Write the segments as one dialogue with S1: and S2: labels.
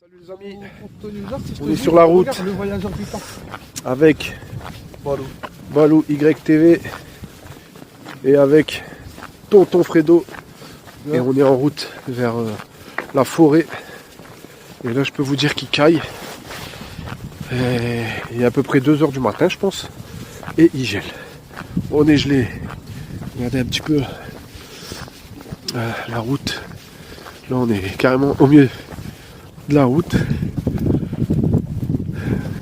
S1: Salut les amis, on est sur la route avec Balou YTV et avec Tonton Fredo et on est en route vers la forêt et là je peux vous dire qu'il caille et il est à peu près 2 h du matin je pense et il gèle. On est gelé, regardez un petit peu la route, là on est carrément au milieu de la route.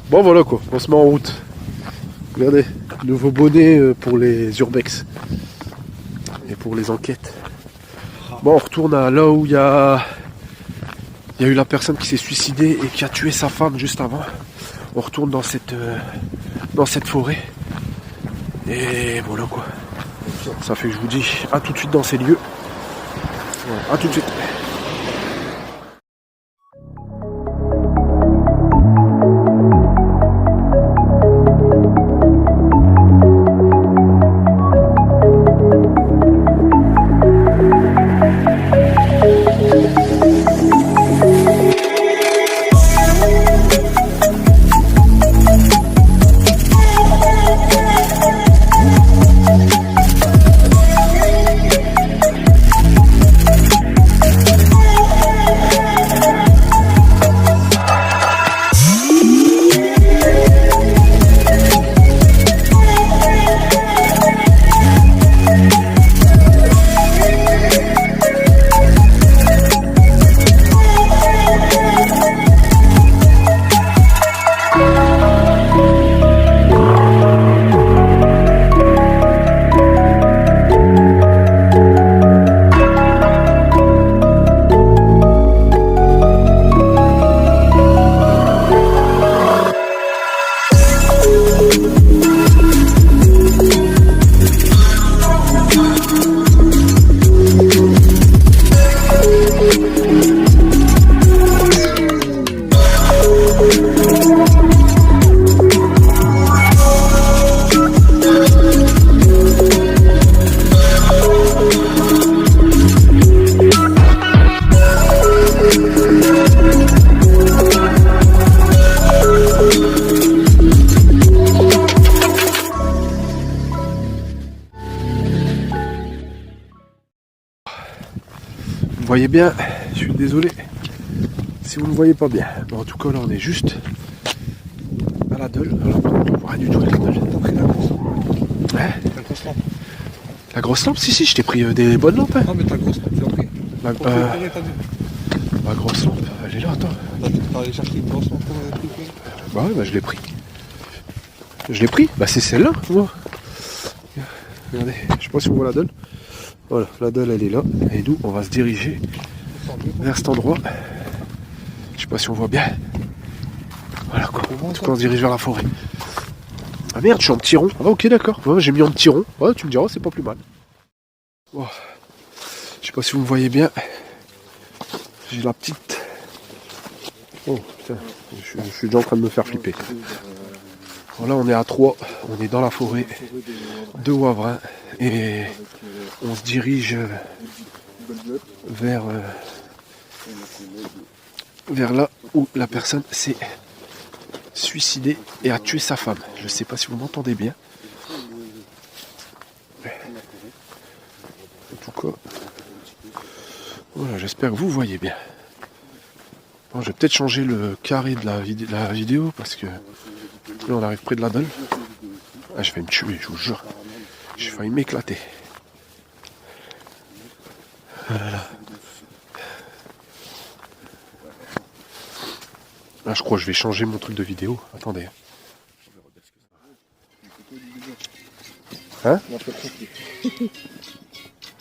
S1: Bon voilà quoi, on se met en route. Regardez, nouveau bonnet pour les urbex et pour les enquêtes. Bon, on retourne à là où il y a eu la personne qui s'est suicidée et qui a tué sa femme juste avant. On retourne dans cette forêt. Et voilà quoi. Ça fait que je vous dis à tout de suite dans ces lieux. Voilà, à tout de suite. Vous voyez bien, je suis désolé si vous ne voyez pas bien. Bon, en tout cas là on est juste à la Deule. Alors on ne voit rien du tout avec la Deule. Ouais. La grosse lampe. La grosse lampe, si je t'ai pris des bonnes lampes. Hein.
S2: Non mais ta grosse lampe, tu l'as pris.
S1: Ma grosse lampe, elle est là, attends.
S2: T'as allé chercher une grosse lampe pour récupérer.
S1: Bah ouais, bah je l'ai pris. Je l'ai pris, bah c'est celle-là. Moi. Regardez, je sais pas si on voit la Deule. Voilà, la Deule elle est là. Et nous on va se diriger vers cet endroit. Je sais pas si on voit bien. Voilà quoi. En tout cas on se dirige vers la forêt. Ah merde, je suis en petit rond. Ah ok d'accord. Ouais, j'ai mis en petit rond. Ouais, tu me diras, c'est pas plus mal. Oh. Je sais pas si vous me voyez bien. J'ai la petite. Oh putain, je suis déjà en train de me faire flipper. Voilà, on est à 3, on est dans la forêt de Wavrin et on se dirige vers là où la personne s'est suicidée et a tué sa femme. Je ne sais pas si vous m'entendez bien. En tout cas, voilà, j'espère que vous voyez bien. Bon, je vais peut-être changer le carré de la vidéo parce que là on arrive près de la Deule. Ah, je vais me tuer, je vous jure. J'ai failli m'éclater. Voilà. Là je crois que je vais changer mon truc de vidéo. Attendez. Hein?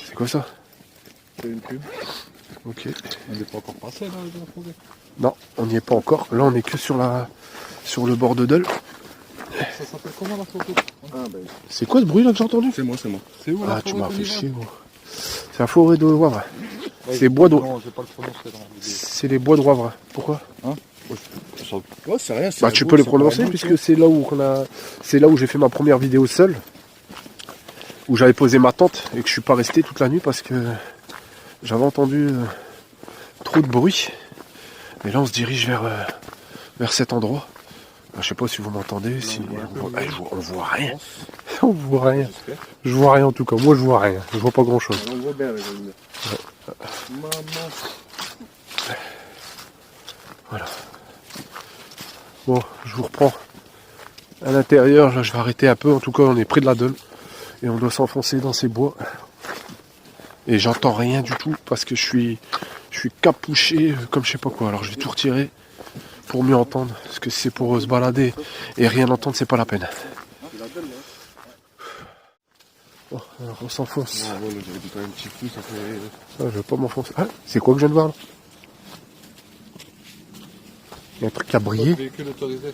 S1: C'est quoi ça?
S2: C'est une pub.
S1: Ok.
S2: On n'est pas encore passé là dans la forêt.
S1: Non, on n'y est pas encore. Là on est que sur le bord de Deule.
S2: Ça s'appelle comment la photo?
S1: C'est quoi ce bruit là que j'ai entendu?
S2: C'est moi. C'est où la
S1: Ah, tu
S2: forêt
S1: m'as fait
S2: d'Olivet?
S1: chier, gros. C'est la forêt de Wavrin.
S2: Ouais,
S1: C'est bois de...
S2: Non, je vais pas le prononcer dans la vidéo.
S1: C'est les bois de Wavrin. Pourquoi?
S2: Hein? Ouais, c'est rien.
S1: Bah tu peux les prononcer puisque c'est là où j'ai fait ma première vidéo seul. Où j'avais posé ma tente et que je suis pas resté toute la nuit parce que j'avais entendu trop de bruit. Et là, on se dirige vers cet endroit. Je sais pas si vous m'entendez, si on voit rien. On voit rien. Je vois rien en tout cas. Moi, je vois rien. Je vois pas grand chose.
S2: On voit bien avec la lumière. Maman.
S1: Voilà. Bon, je vous reprends à l'intérieur. Là, je vais arrêter un peu. En tout cas, on est près de la Dole. Et on doit s'enfoncer dans ces bois. Et j'entends rien du tout parce que je suis capuché comme je sais pas quoi. Alors, je vais tout retirer pour mieux entendre. Parce que si c'est pour se balader et rien entendre, c'est pas la peine. Bon, alors on s'enfonce.
S2: Ah, voilà, j'avais dit quand même un petit coup, ça fait.
S1: Ah, je vais pas m'enfoncer. Ah, c'est quoi que je viens de voir là? Il y a un truc qui a brillé.
S2: Véhicule autorisé.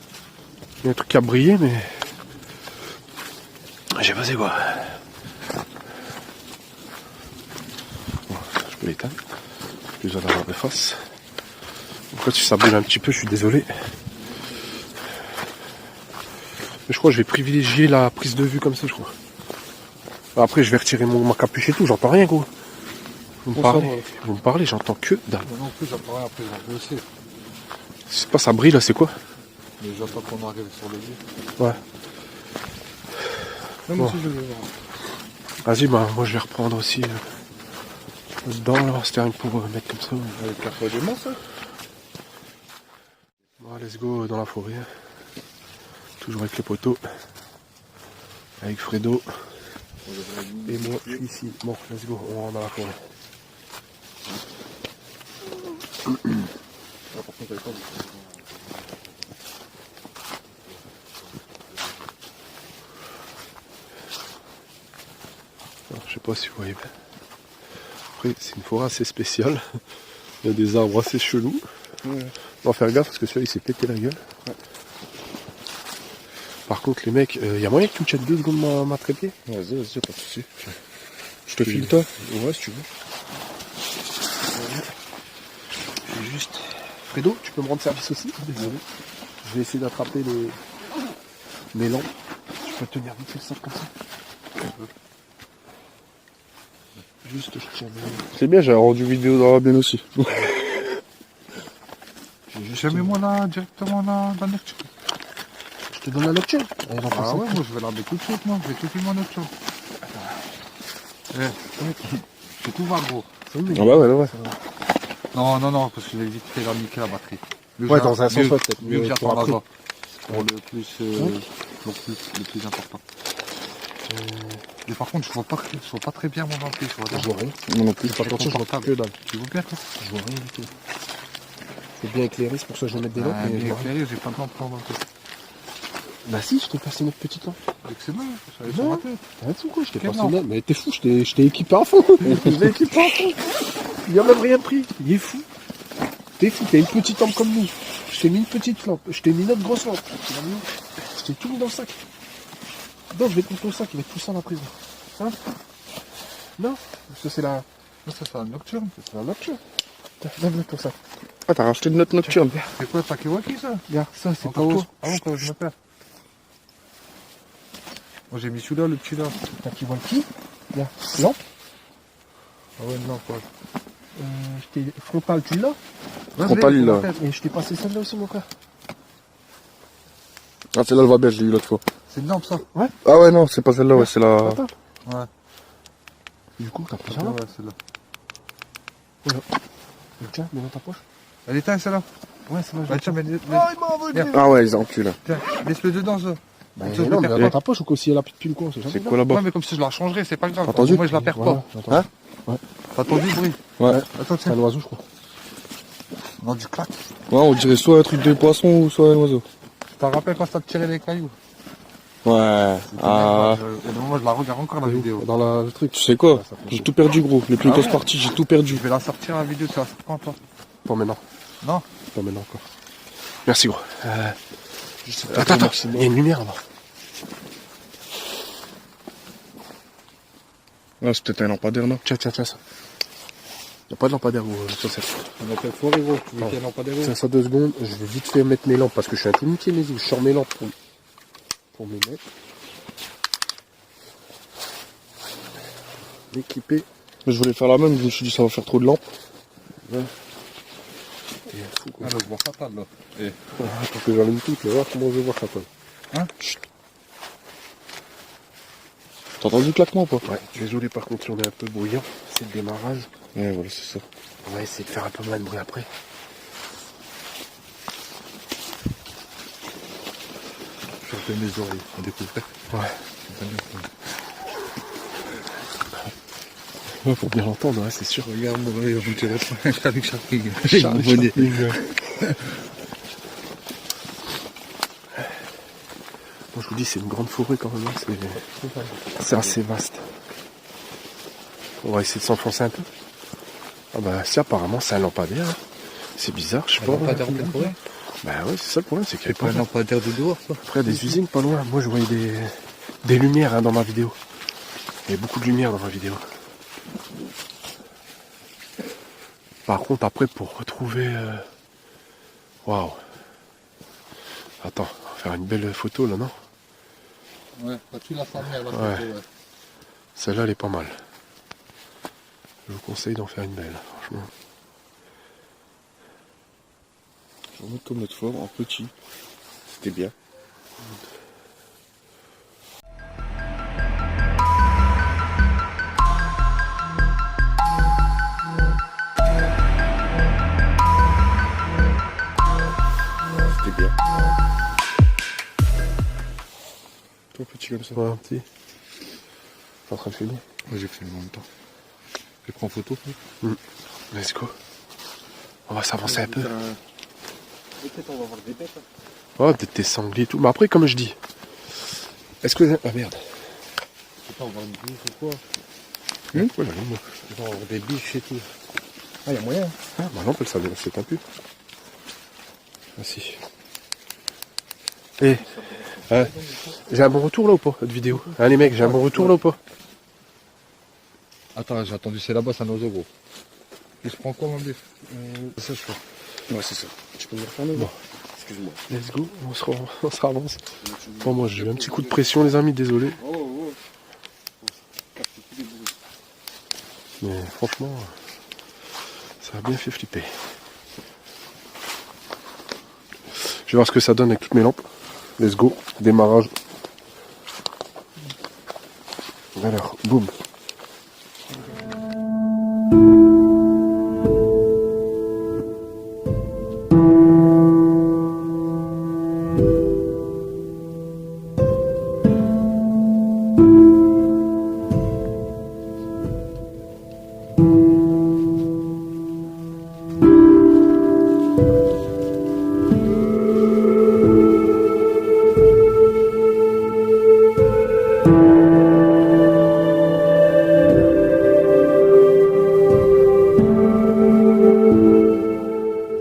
S1: Il y a un truc qui a brillé, mais. J'ai pas quoi. Bon, je peux l'éteindre. Plus besoin d'avoir de face. Pourquoi si ça brûle un petit peu, je suis désolé. Mais je crois que je vais privilégier la prise de vue comme ça, je crois. Après, je vais retirer ma capuche et tout, j'entends rien, gros. Vous me parlez, j'entends que dalle.
S2: Moi non plus, j'entends rien après, j'en veux aussi.
S1: C'est pas ça brille là, c'est quoi?
S2: Mais j'entends qu'on arrive sur le lit.
S1: Ouais.
S2: Non,
S1: Bon.
S2: moi aussi, je veux voir.
S1: Vas-y, bah, moi je vais reprendre aussi dedans, là, c'était rien pour mettre comme ça.
S2: Avec la fois des mains, ça.
S1: Bon, let's go dans la forêt. Toujours avec les poteaux. Avec Fredo. Et moi, je suis ici. Bon, let's go, on rentre dans la forêt.
S2: Ah, par contre, avec quoi,
S1: Alors, je sais pas si vous voyez bien. Après, c'est une forêt assez spéciale. Il y a des arbres assez chelous.
S2: Ouais.
S1: On va faire gaffe parce que celui-là il s'est pété la gueule.
S2: Ouais.
S1: Par contre, les mecs, il y a moyen que tu me tiennes 2 secondes ma trépied?
S2: Vas-y, vas-y, pas de soucis.
S1: Je te file toi?
S2: Ouais, si tu veux.
S1: J'ai juste. Fredo, tu peux me rendre service aussi? Désolé. Je vais essayer d'attraper mes lampes. Tu peux tenir vite fait le sac comme ça? Juste, je tiens.
S2: C'est bien, j'ai rendu vidéo dans la mienne aussi.
S3: Mets-moi là directement dans la nocturne.
S1: Je te donne la nocturne.
S3: Ah ouais, moi je vais la mettre tout de suite, moi. Je vais tout filmer en nocturne. C'est tout va, gros.
S2: Ah bah ouais.
S3: Non, parce que j'ai vite fait la niquer la batterie.
S1: Ouais, dans un sens,
S3: mieux,
S1: ouais, peut-être.
S3: mieux que j'attends
S1: après.
S3: là-bas. Pour le plus important. Mais par contre, je vois pas très bien mon ampli, tu vois.
S1: Je vois rien.
S2: Moi non plus.
S1: Fais pas attention, je vois que dalle.
S3: Tu vois bien, toi?
S1: Je vois rien du tout. C'est bien éclairé, c'est pour ça que je vais mettre des lampes.
S3: Ah,
S1: mais je
S3: bien
S1: vois rien.
S3: éclairé, j'ai pas de lampe pour ampli.
S1: Bah si, je t'ai passé notre petite lampe.
S3: Excellent, ça va
S1: Non.
S3: sur ma tête.
S1: Arrête quoi, je t'ai
S3: Quelle
S1: passé
S3: lampe?
S1: une lampe. Mais t'es fou, je t'ai équipé à fond. Je l'ai équipé à fond. Il a même rien pris. Il est fou. T'es fou, t'as une petite lampe comme nous. Je t'ai mis une petite lampe. Je t'ai mis notre grosse lampe. Je t'ai tout mis dans le sac. Non, je vais te mettre ton sac, il va être tout ça à la prison. Hein? Non, ça c'est la...
S3: Ça, c'est la nocturne.
S1: C'est la nocturne. Donne-le ton sac.
S2: Ah, t'as racheté une note nocturne.
S3: C'est quoi, Takiwaki, ça?
S1: Regarde, ça c'est
S3: En
S1: pour toi.
S3: Ah bon, quand je me perds. Moi j'ai mis celui-là, le petit là.
S1: T'as qui voit le qui? Regarde, lampe.
S3: Ah ouais, non, quoi.
S1: Je t'ai frontal, tu l'as?
S2: Frontal, il l'a.
S1: Et je t'ai passé celle-là aussi, mon frère.
S2: Ah, celle-là, elle va bien, je l'ai eu l'autre fois.
S3: C'est une lampe, ça?
S2: Ah ouais, non, c'est pas celle-là, ouais, c'est la.
S1: Attends.
S3: Ouais.
S1: Du coup, t'as pris ça
S3: Ouais,
S1: là?
S3: celle-là.
S1: Tiens, mets dans ta poche.
S3: Elle est éteinte, celle-là?
S1: Ouais, c'est là.
S3: Bah tiens, mais
S1: il m'a envoyé.
S2: Ah ouais, ils ont enculé là.
S3: tiens, laisse-le dedans, ça.
S1: Bah,
S3: Comme ça, je
S1: non,
S3: le
S1: mais
S3: perds
S1: dans
S3: pas.
S1: ta poche ou quoi, si elle a plus de pile, quoi, c'est
S2: C'est
S1: jamais
S2: quoi là-bas?
S3: Ouais, mais comme si je la changerais, c'est pas grave.
S2: T'as entendu?
S3: Moi, je la perds
S1: Voilà,
S3: pas.
S1: attends.
S2: Hein?
S3: T'as entendu le bruit?
S2: Ouais.
S3: Attends,
S1: C'est
S3: tiens.
S1: un oiseau, je crois.
S3: Non, du clac.
S2: Ouais, on dirait soit un truc de poisson ou soit un oiseau.
S3: Tu te rappelles quand t'as tiré les cailloux?
S2: Ouais. Ah.
S3: Moi, je la regarde encore, la vidéo.
S1: Dans le truc.
S2: Tu sais quoi?
S1: Ouais, ça fait
S2: J'ai tout perdu, gros. Les plus
S3: Ah
S2: grosses
S3: ouais
S2: parties, j'ai tout perdu.
S3: Je vais la sortir, la vidéo, tu la sors quand, toi?
S1: Pas maintenant.
S3: Non?
S1: Pas maintenant encore. Merci, gros.
S2: Attends,
S1: Attends, il y a une lumière là-bas.
S2: Ah, c'est peut-être un lampadaire, non?
S1: Tiens, ça. Il n'y a pas de lampadaire sur cette.
S3: On appelle forêt, gros. Tu veux qu'il y ait un lampadaire?
S1: Tiens ça 2 secondes, je vais vite fait mettre mes lampes parce que je suis un témitier, mais je sors mes lampes pour me mettre. L'équiper.
S2: Je voulais faire la même, je me suis dit ça va faire trop de lampes.
S1: Ouais. C'était fou quoi.
S3: Ah, là, je vois fatal là.
S1: Attends que j'allume tout, tu vas voir comment je vois ça toi.
S3: Hein?
S2: T'as entendu le claquement ou pas?
S1: Ouais, désolé par contre si on est un peu bruyant, c'est le démarrage.
S2: Ouais, voilà, c'est ça.
S1: On va essayer de faire un peu moins de bruit après.
S3: Je fais mes oreilles, on découvrait.
S1: Ouais. Ouais, faut bien l'entendre, ouais, c'est sûr.
S3: Regarde mon oreille, on dirait pas un Charlie Chaplin.
S1: Charlie Chaplin, ouais. Bon, je vous dis, c'est une grande forêt quand même, hein, c'est assez vaste. On va essayer de s'enfoncer un peu. Ah bah si, apparemment c'est un lampadaire. Hein. C'est bizarre, je sais pas.
S3: Un lampadaire en pleine forêt?
S1: Bah ouais, c'est ça le problème, c'est qu'il y a
S3: C'est pas un lampadaire de dehors, ça?
S1: Après, il y a des usines pas loin. Moi, je voyais des lumières hein, dans ma vidéo. Il y a beaucoup de lumière dans ma vidéo. Par contre, après, pour retrouver... Waouh. Attends, on va faire une belle photo, là, non?
S3: Ouais, tu l'as fermé à la photo,
S1: Ouais.
S3: ouais.
S1: Celle-là, elle est pas mal. Je vous conseille d'en faire une belle, franchement.
S2: Je vais remettre comme l'autre fois, en petit. C'était bien. C'était bien. Toi, petit comme ça.
S1: Ouais, un petit. T'es en train de filmer?
S3: Ouais, j'ai fait en même temps. Je prends photo.
S1: Let's go. On va s'avancer un peu.
S2: Peut-être on va voir des bêtes.
S1: Oh, des sangliers et tout. Mais après, comme je dis... Est-ce que... Ah merde.
S3: Attends, on va voir une biche ou quoi?
S1: Ouais, la lampe.
S3: On va voir des biches et tout. Ah, y'a moyen.
S1: Ah, ma lampe, elle s'éteint plus. Ah si. Eh, j'ai un bon retour là ou pas, cette vidéo? Hein les mecs, j'ai un bon retour là ou pas?
S3: Attends, j'ai attendu, c'est là-bas, c'est un oiseau gros. Il se prend quoi, mon biche?
S2: C'est ça, je crois. Ouais, c'est ça. Tu peux me le refermer?
S1: Bon.
S2: Excuse-moi.
S1: Let's go, on se avance. Bon, moi j'ai eu un petit coup de pression les amis, désolé.
S2: Oh.
S1: Mais franchement, ça a bien fait flipper. Je vais voir ce que ça donne avec toutes mes lampes. Let's go, démarrage. Alors, boum.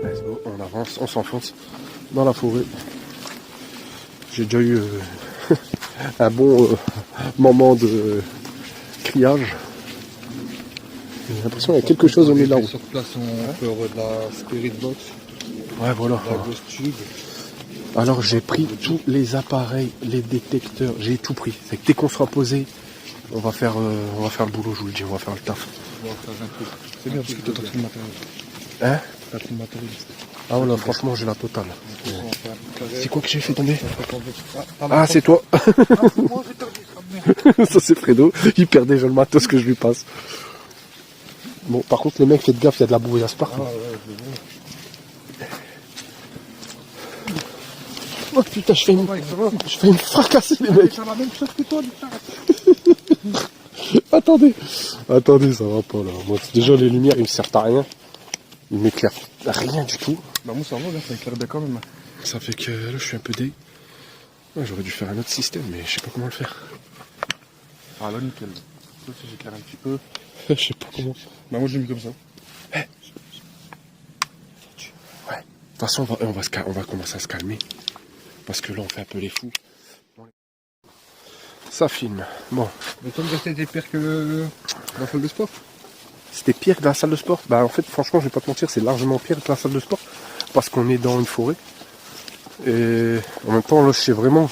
S1: Let's go, on avance, on s'enfonce dans la forêt. J'ai déjà eu un bon moment de criage. J'ai l'impression qu'il y a quelque chose au milieu de la route.
S3: Sur place, on peut avoir de la spirit box,
S1: Ouais, voilà.
S3: de la ghost tube.
S1: Alors j'ai pris tous les appareils, les détecteurs, j'ai tout pris. C'est que dès qu'on sera posé, on va faire le boulot, je vous le dis, on va faire le taf.
S3: On va faire un truc.
S2: C'est bien parce que toi, t'as tout le matériel.
S1: Hein?
S2: T'as tout le matériel.
S1: Ah voilà, franchement j'ai la totale.
S3: On va faire un carré.
S1: C'est quoi que j'ai fait tomber?
S3: Ah,
S1: Ah c'est toi.
S3: moi j'ai perdu ça, merde.
S1: Ça c'est Fredo, il perd déjà le matos que je lui passe. Bon par contre les mecs faites gaffe, il y a de la brouillasse partout.
S3: Ah ouais, c'est bon.
S1: Oh putain je fais une fracasser les mecs.
S3: C'est la même chose que toi, Lucas.
S1: Attendez, ça va pas là. Moi, déjà les lumières ils me servent à rien. Ils m'éclairent rien du tout.
S2: Bah, moi, ça va, là, ça éclaire bien quand même.
S1: Ça fait que là je suis un peu dé. Ouais, j'aurais dû faire un autre système mais je sais pas comment le faire.
S2: Ah, là, nickel. Ça aussi, j'éclaire un petit peu.
S1: Je sais pas comment.
S2: Bah, moi, je l'ai mis comme ça.
S1: Ouais. De toute façon on va commencer à se calmer. Parce que là on fait un peu les fous. Ça filme. Bon.
S3: Mais toi, c'était pire que la salle de sport.
S1: C'était pire que la salle de sport. Bah en fait franchement je vais pas te mentir, c'est largement pire que la salle de sport. Parce qu'on est dans une forêt. Et en même temps là je sais vraiment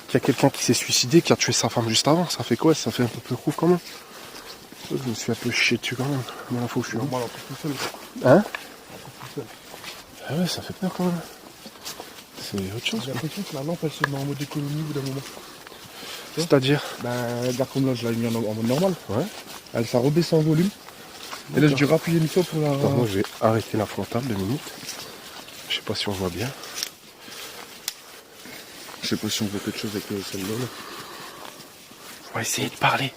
S1: qu'il y a quelqu'un qui s'est suicidé, qui a tué sa femme juste avant. Ça fait quoi? Ça fait un peu plus cool quand même. Je me suis un peu chié dessus quand même. Dans la faux je suis.
S2: Moi, alors, tout seul.
S1: Hein? Ah ouais, ça fait peur quand même. C'est autre chose.
S2: J'ai l'impression que la lampe elle se met en mode économie au bout d'un moment.
S1: C'est-à-dire?
S2: Ben, regarde comme là, je l'ai mis en mode normal.
S1: Ouais.
S2: Elle, ça redescend en volume. Et là, je dû rappuyer une fois pour la.
S1: Attends, moi, je vais arrêter la frontale 2 minutes. Je sais pas si on voit bien.
S2: Je sais pas si on voit quelque chose avec celle-là. Là.
S1: On va essayer de parler.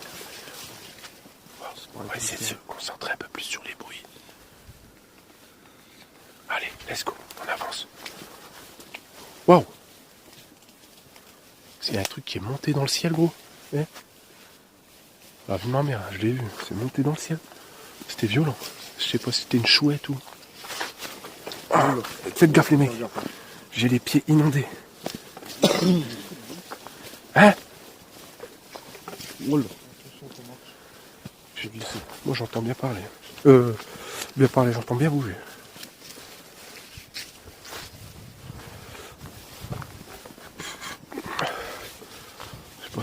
S1: On va essayer de se concentrer un peu plus sur les bruits. Allez, let's go, on avance. Waouh! C'est un truc qui est monté dans le ciel, gros. Eh? La vie de ma mère, je l'ai vu, c'est monté dans le ciel. C'était violent. Je sais pas si c'était une chouette ou. Ah, faites gaffe, les mecs. J'ai les pieds inondés. Hein? J'ai glissé. Moi, j'entends bien parler. Bien parler, j'entends bien bouger. Je sais pas,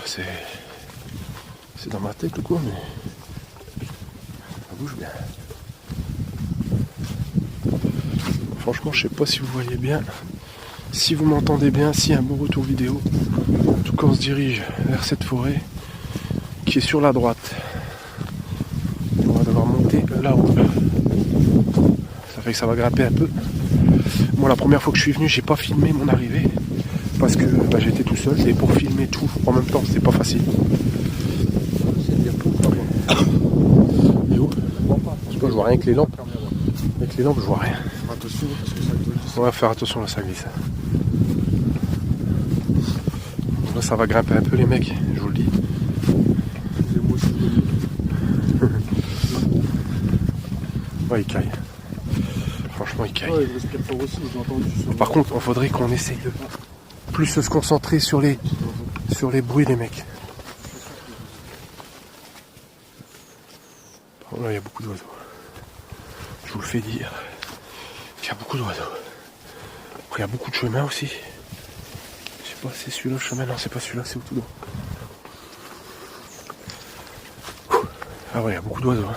S1: c'est dans ma tête ou quoi, mais ça bouge bien. Franchement, je sais pas si vous voyez bien, si vous m'entendez bien, s'il y a un bon retour vidéo. En tout cas, on se dirige vers cette forêt qui est sur la droite. On va devoir monter là-haut. Ça fait que ça va grimper un peu. Moi, la première fois que je suis venu, j'ai pas filmé mon arrivée parce que j'étais tout seul et pour filmer tout en même temps, c'est pas facile. Et où? Je sais pas, je vois rien avec les lampes. Avec les lampes, je vois rien.
S2: Attention, parce que ça glisse.
S1: On va faire attention là, ça glisse. Là, ça va grimper un peu, les mecs, je vous le dis. Ouais, il caille. Franchement, il caille.
S2: Ouais, il respire fort aussi, j'ai entendu.
S1: Par contre, il faudrait qu'on essaye de plus se concentrer sur les bruits des mecs. Là, il y a beaucoup d'oiseaux. Je vous le fais dire. Il y a beaucoup d'oiseaux. Après, il y a beaucoup de chemins aussi. Je sais pas, c'est celui-là le chemin. Non, c'est pas celui-là, c'est au tout droit. Ah ouais, il y a beaucoup d'oiseaux. Hein.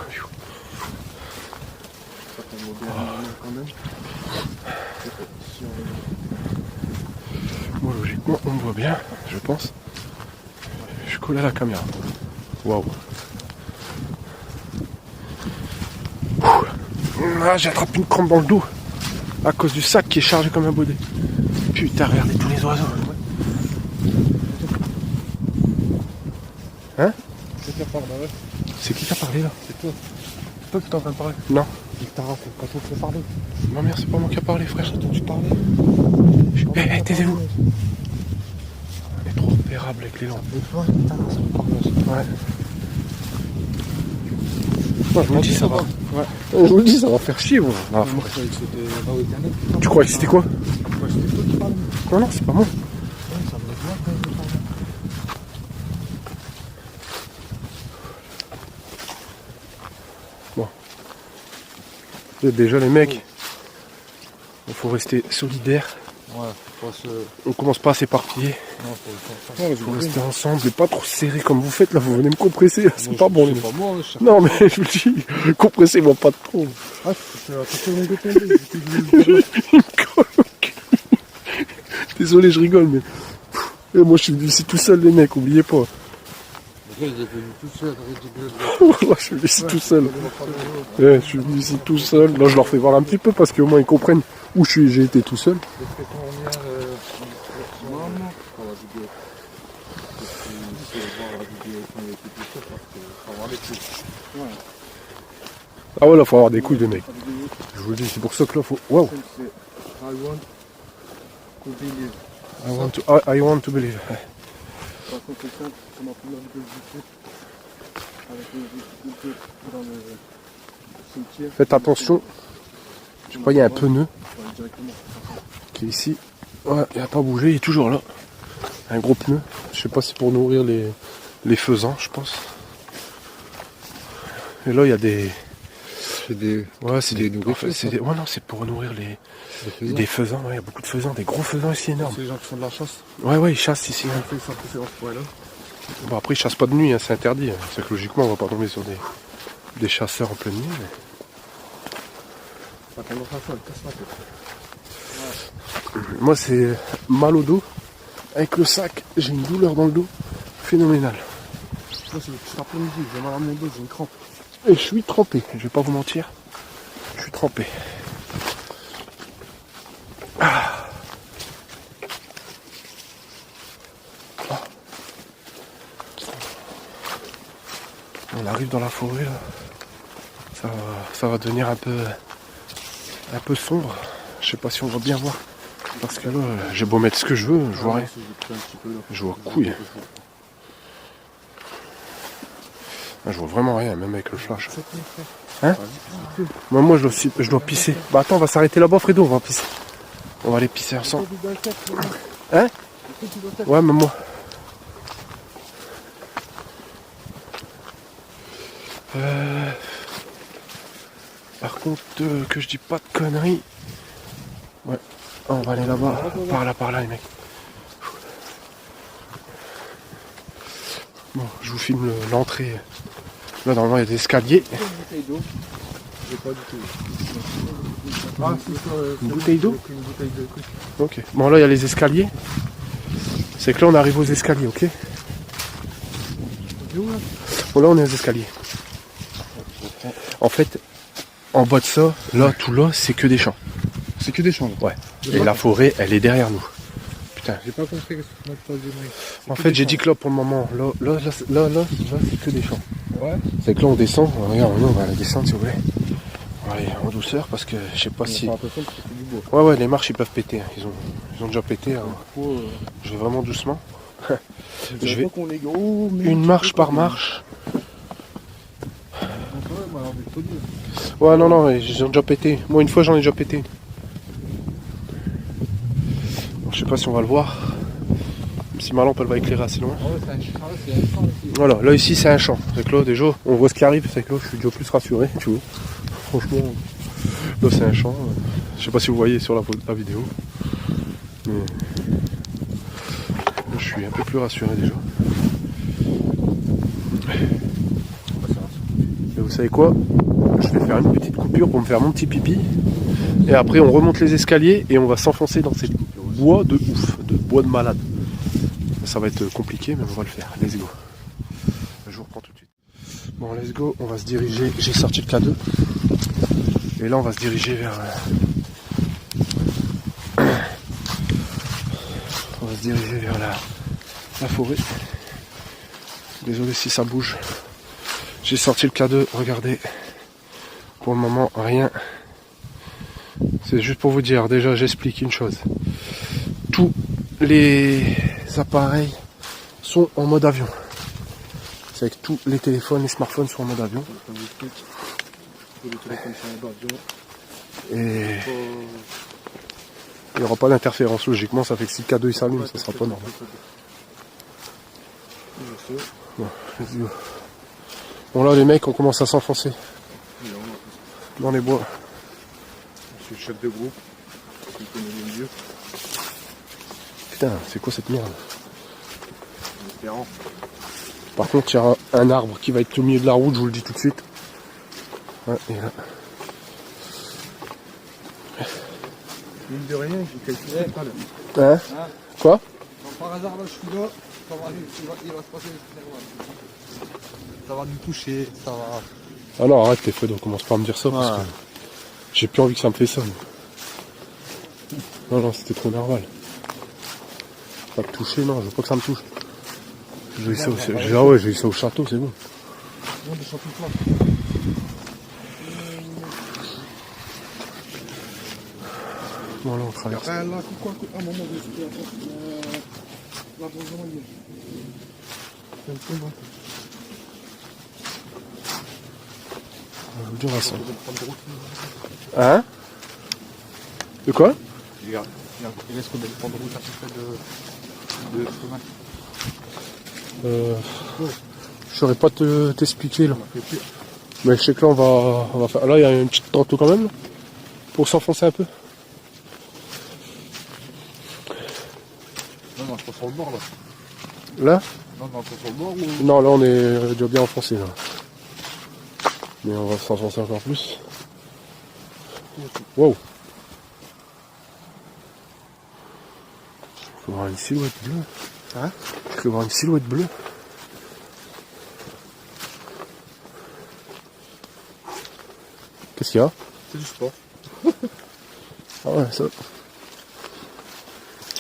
S1: Bon, logiquement, on me voit bien, je pense. Je colle à la caméra. Waouh. Ah, j'ai attrapé une crampe dans le dos à cause du sac qui est chargé comme un baudet. Putain, regardez tous les oiseaux. Hein? C'est qui qui a parlé là?
S2: C'est toi. C'est toi qui t'es en train de parler.
S1: Non.
S2: Il t'a rappelé, pas toi qui as parlé.
S1: Non, merde, c'est pas moi qui a parlé, frère.
S2: J'ai entendu parler.
S1: Eh, taisez-vous. On est trop repérable avec les lampes. Ouais. Moi, je vous le dis, ça va. Ouais. Je vous le dis, ça va faire chier, moi. Ah,
S2: Moi, je croyais que c'était
S1: tu croyais que c'était quoi?
S2: Ouais, c'était toi qui parlais.
S1: Non, non, c'est pas moi.
S2: Ouais, ça me voit quand même.
S1: Déjà, les mecs, il faut rester solidaire.
S2: Ouais, faut se.
S1: On commence pas à s'éparpiller.
S2: Non,
S1: Il faut rester ensemble et pas trop serré comme vous faites là. Vous venez me compresser. Là. C'est pas bon, les mecs.
S2: C'est pas moi,
S1: Non, mais je vous le dis, compressez-moi pas trop.
S2: Ah, c'est la personne de tomber.
S1: Il me colle au cul. Désolé, je rigole, mais. Et moi, je suis venu ici tout seul, les mecs, oubliez pas.
S2: Il est venu tout seul,
S1: Moi, je suis venu ici tout seul. Ouais, je suis venu ici tout seul. Là, je leur fais voir un petit peu parce qu'au moins ils comprennent où j'ai été tout seul. Ah ouais, là, faut avoir des couilles de mec. Je vous le dis, c'est pour ça que là, faut. Waouh! I want to believe. Faites attention. Je sais pas, il y a un pneu qui est ici. Ouais, il n'a pas bougé, il est toujours là. Un gros pneu. Je sais pas si c'est pour nourrir les faisans, je pense. Et là, il y a des. Ouais, c'est des nourritures. Ouais, non, c'est pour nourrir des faisans. Ouais, il y a beaucoup de faisans, des gros faisans ici énormes.
S2: C'est les gens qui font de la chasse.
S1: Ouais, ils chassent ici. Hein.
S2: Là.
S1: Bon, après, ils chassent pas de nuit, hein, c'est interdit. Hein. C'est que logiquement, on va pas tomber sur des chasseurs en pleine nuit. Mais... Moi c'est mal au dos. Avec le sac, j'ai une douleur dans le dos phénoménale.
S2: Moi, c'est le petit après-midi, j'ai mal à mon dos, j'ai une crampe.
S1: Et je suis trempé, je vais pas vous mentir. Je suis trempé. On arrive dans la forêt là. Ça va devenir un peu sombre. Je sais pas si on va bien voir. Parce que là, j'ai beau mettre ce que je veux, je vois rien. Je vois couille. Je vois vraiment rien, même avec le flash. Hein? Moi je dois pisser. Bah attends, on va s'arrêter là-bas, Fredo, on va pisser. On va aller pisser ensemble. Hein? Ouais, mais moi. Par contre, que je dis pas de conneries. Ouais, on va aller là-bas. Par là, les mecs. Bon, je vous filme l'entrée. Là, normalement, il y a des escaliers. Une bouteille d'eau? Ok. Bon, là, il y a les escaliers. C'est que là, on arrive aux escaliers, ok? Bon, là, on est aux escaliers. En fait, en bas de ça, là, tout là, c'est que des champs.
S2: C'est que des champs.
S1: Ouais. Et la forêt, elle est derrière nous. Putain.
S2: J'ai pas compris ce qu'on a pas dit.
S1: En fait, j'ai dit que là, pour le moment, là, c'est que des champs.
S2: Ouais.
S1: C'est que là, on descend. Regarde, on va la descendre, si vous voulez. On va aller en douceur parce que je sais pas si. Ouais, les marches, ils peuvent péter. Ils ont déjà pété. Hein. Je vais vraiment doucement. Je vais une marche par marche. Ouais, non, ils ont déjà pété. Moi, une fois, j'en ai déjà pété. Bon, je sais pas si on va le voir. Si ma lampe, elle va éclairer assez loin. Voilà, là, ici, c'est un champ. C'est que là, déjà, on voit ce qui arrive. C'est que là, je suis déjà plus rassuré, tu vois. Franchement, là, c'est un champ. Je sais pas si vous voyez sur la vidéo. Mais là, je suis un peu plus rassuré déjà. Et vous savez quoi? Je vais faire une petite coupure pour me faire mon petit pipi. Et après, on remonte les escaliers et on va s'enfoncer dans ces bois de ouf, de bois de malade. Ça va être compliqué, mais on va le faire. Let's go. Je vous reprends tout de suite. Bon, let's go. On va se diriger. J'ai sorti le K2. Et là, on va se diriger vers... on va se diriger vers la forêt. Désolé si ça bouge. J'ai sorti le K2. Regardez. Pour le moment, rien. C'est juste pour vous dire. Déjà, j'explique une chose. Tous les appareils sont en mode avion. C'est que tous les téléphones, les smartphones sont en mode avion. Et il n'y aura pas d'interférence logiquement, ça fait que si le K2 il s'allume, ça sera pas normal. Bon, let's go. Bon là les mecs on commence à s'enfoncer dans les bois.
S2: Je suis le chef de groupe. Qui connaît le mieux.
S1: Putain, c'est quoi cette merde?
S2: Espérant.
S1: Par contre, il y aura un arbre qui va être au milieu de la route, je vous le dis tout de suite. Ouais, et là.
S2: Mine de rien, j'ai calculé tout à l'heure.
S1: Hein? Quoi?
S3: Par hasard, là, je suis là, il va se passer des trucs. Ça va nous toucher, ça va...
S1: Ah non, arrête tes feux, on commence pas à me dire ça, parce que j'ai plus envie que ça me fait ça. Non, c'était trop nerveux. Pas te toucher, non, je veux pas que ça me touche. J'ai eu ça au château, c'est bon. Bon, là, on traverse.
S2: Là, quoi, un moment,
S1: Dur à ça. Hein? De quoi?
S3: Il reste combien de temps de route à peu près de chemin?
S1: Je saurais pas t'expliquer là. Mais je sais que là on va faire. Là il y a une petite tente quand même. Pour s'enfoncer un peu.
S3: Non, je suis sur le bord là.
S1: Là?
S3: Non, je suis sur le bord ou...
S1: Non, là on est déjà bien enfoncé là. Mais on va s'enfoncer encore plus. Wow. Je peux voir une silhouette bleue.
S3: Hein?
S1: Je peux voir une silhouette bleue. Qu'est-ce qu'il y a?
S3: C'est du sport.
S1: Ah ouais, ça.
S3: Ouais,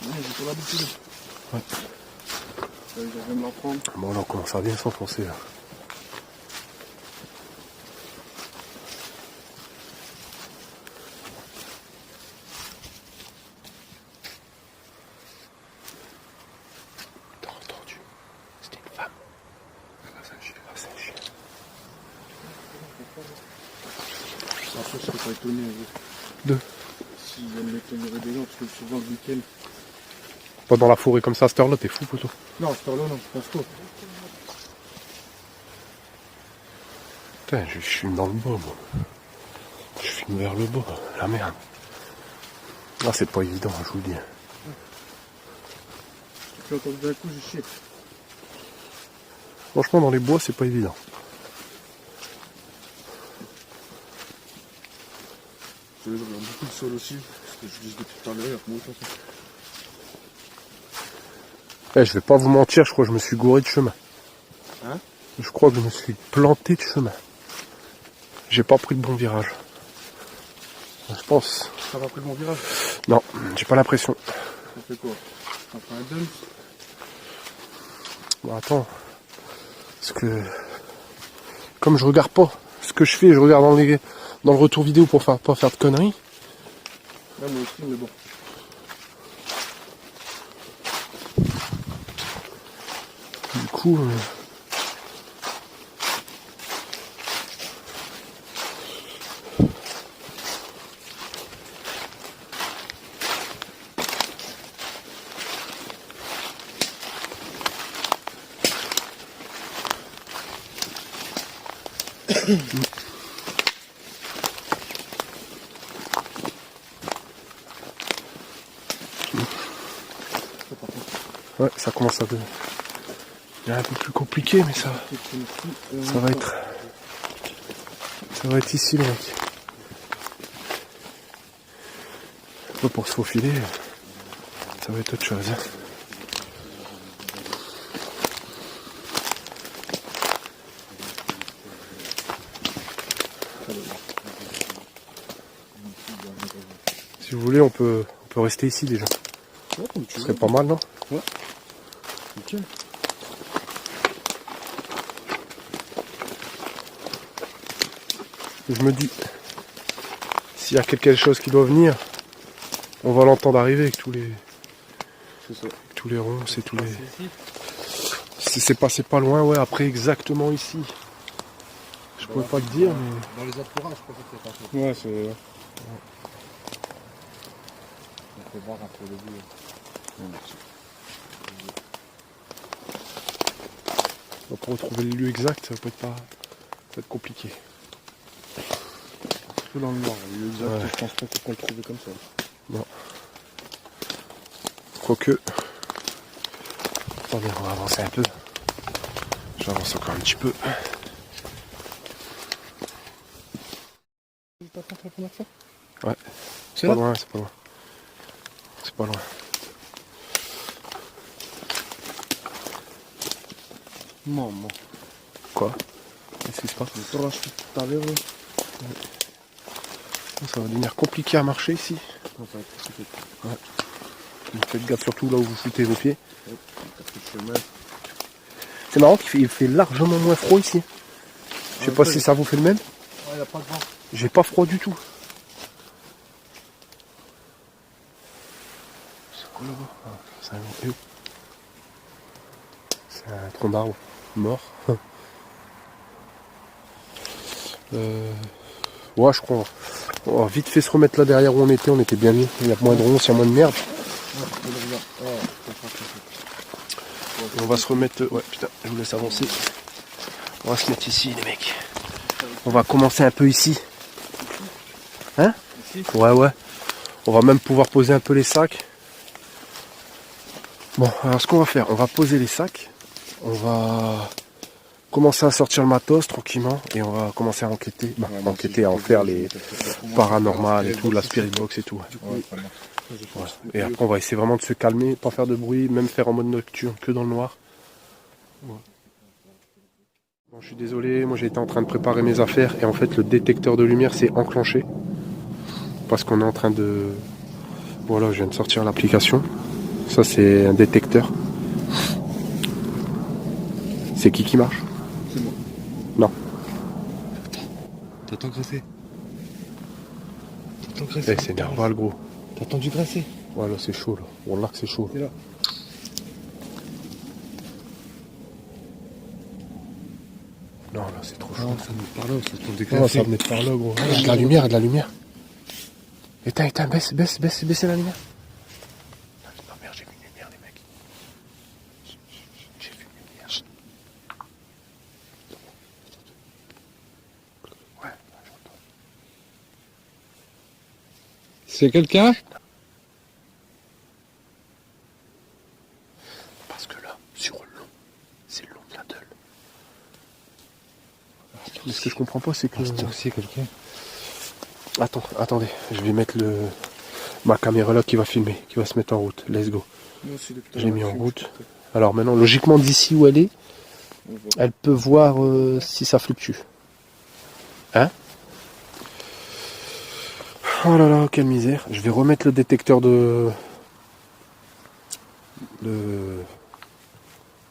S3: j'ai pas l'habitude.
S1: Ouais.
S3: Je vais me l'en prendre.
S1: Bon, là, on commence à bien s'enfoncer, là. T'as entendu? C'était une femme. C'est un chien. C'est un chien.
S3: Après, je serais pas étonné.
S1: Deux.
S3: Si viennent m'étonner des gens, parce que souvent le week-end.
S1: Pas dans la forêt comme ça à cette heure-là, t'es fou, poteau.
S3: Non, c'est pas là, non, je pense pas.
S1: Putain, je fume dans le bois, moi. Je fume vers le bas, la merde. Là, c'est pas évident, je vous le dis.
S3: J'ai entendu d'un coup, j'ai chié.
S1: Franchement, dans les bois, c'est pas évident.
S2: Je regarde beaucoup le sol aussi, parce que je dis depuis tout à l'heure, il y a moi de toute façon.
S1: Eh, je vais pas vous mentir, je crois que je me suis gouré de chemin.
S2: Hein?
S1: Je crois que je me suis planté de chemin. J'ai pas pris le bon virage. Je pense.
S3: Ça va pris le bon virage?
S1: Non, j'ai pas l'impression.
S3: Ça fait quoi? Ça fait un dump?
S1: Bon, attends. Parce que... Comme je regarde pas ce que je fais, je regarde dans le retour vidéo pour pas faire de conneries.
S3: Ouais, moi aussi, mais bon.
S1: Du coup... Ouais, ça commence à devenir un peu plus compliqué, mais ça va être... Ça va être ici, le mec. Là, pour se faufiler, ça va être autre chose. Si vous voulez, on peut rester ici déjà.
S2: Ouais, comme tu
S1: Ce
S2: veux.
S1: serait pas mal, non?
S2: Ouais. Nickel.
S1: Je me dis, s'il y a quelque chose qui doit venir, on va l'entendre arriver avec tous les ronces et tous les... Si c'est passé pas loin, ouais, après exactement ici. Je pourrais pas le dire, mais...
S3: Dans les entourages, je crois que c'est passé.
S2: Ouais, c'est...
S3: On peut voir un peu le but.
S1: Pour retrouver le lieu exact, ça peut être compliqué.
S2: Un peu dans le noir, le lieu exact,
S1: Ouais.
S2: je pense pas qu'on peut le trouver comme ça.
S1: Non. Quoique... Attendez, on va avancer un peu. J'avance encore un petit peu.
S2: T'as pas la première fois?
S1: Ouais.
S2: C'est
S1: Pas
S2: là?
S1: loin, c'est pas loin. C'est pas loin.
S2: Non, non.
S1: Quoi? Qu'est-ce qui se passe?
S2: Je vais te racheter tout à l'heure, là.
S1: Ça va devenir compliqué à marcher ici.
S2: Non, ça va être compliqué.
S1: Faites gaffe surtout là où vous foutez vos pieds.
S2: Parce que le chemin...
S1: C'est marrant qu'il fait largement moins froid ici. Je sais pas si ça vous fait le même.
S3: Ouais, y a pas de vent.
S1: J'ai pas froid du tout. C'est quoi là-bas? Ah, c'est un... C'est un tronc d'arbre mort. Ouais, je crois. On va vite fait se remettre là derrière où on était bien mieux. Il y a moins de ronces, il y a moins de merde. Et on va se remettre... Ouais, putain, je vous laisse avancer. On va se mettre ici, les mecs. On va commencer un peu ici. Hein?
S3: Ici?
S1: Ouais, ouais. On va même pouvoir poser un peu les sacs. Bon, alors ce qu'on va faire, on va poser les sacs. On va commencer à sortir le matos tranquillement. Et on va commencer à enquêter. Bah, enquêter, à en faire les paranormales et tout, la spirit box et tout.
S3: Ouais,
S1: Voilà. Et après, on va essayer vraiment de se calmer, pas faire de bruit, même faire en mode nocturne, que dans le noir. Voilà. Bon, je suis désolé, moi j'ai été en train de préparer mes affaires et en fait le détecteur de lumière s'est enclenché. Parce qu'on est en train de... Voilà, je viens de sortir l'application. Ça c'est un détecteur. C'est qui marche?
S2: C'est moi.
S1: Non.
S3: T'entends grasser? T'entends
S1: Eh,
S3: grasser?
S1: c'est nerveux le gros.
S3: T'as entendu grasser?
S1: Voilà, c'est chaud là. Wallah que c'est chaud.
S3: C'est là.
S1: Non, là c'est trop chaud.
S3: Non, ça nous parle, ça t'entend
S1: Non,
S3: dégrasser.
S1: ça venait de par là gros. Il y a de la lumière, il y a de la lumière. Éteins, baisse la lumière. Non merde, j'ai vu une lumière les mecs. J'ai vu une lumière. Ouais, j'entends.
S3: C'est quelqu'un?
S1: Parce que là, sur le long, c'est le long de la Deule. Mais ce que je comprends pas, c'est que...
S3: C'est quelqu'un.
S1: Attendez, je vais mettre ma caméra là qui va filmer, qui va se mettre en route. Let's go.
S2: Moi aussi, depuis tout à
S1: Je l'ai
S2: l'heure,
S1: mis en
S2: filme,
S1: route.
S2: je sais
S1: Alors maintenant, logiquement, d'ici où elle est,
S2: pas. On voit.
S1: elle peut voir si ça fluctue. Hein? Oh là là, quelle misère. Je vais remettre le détecteur de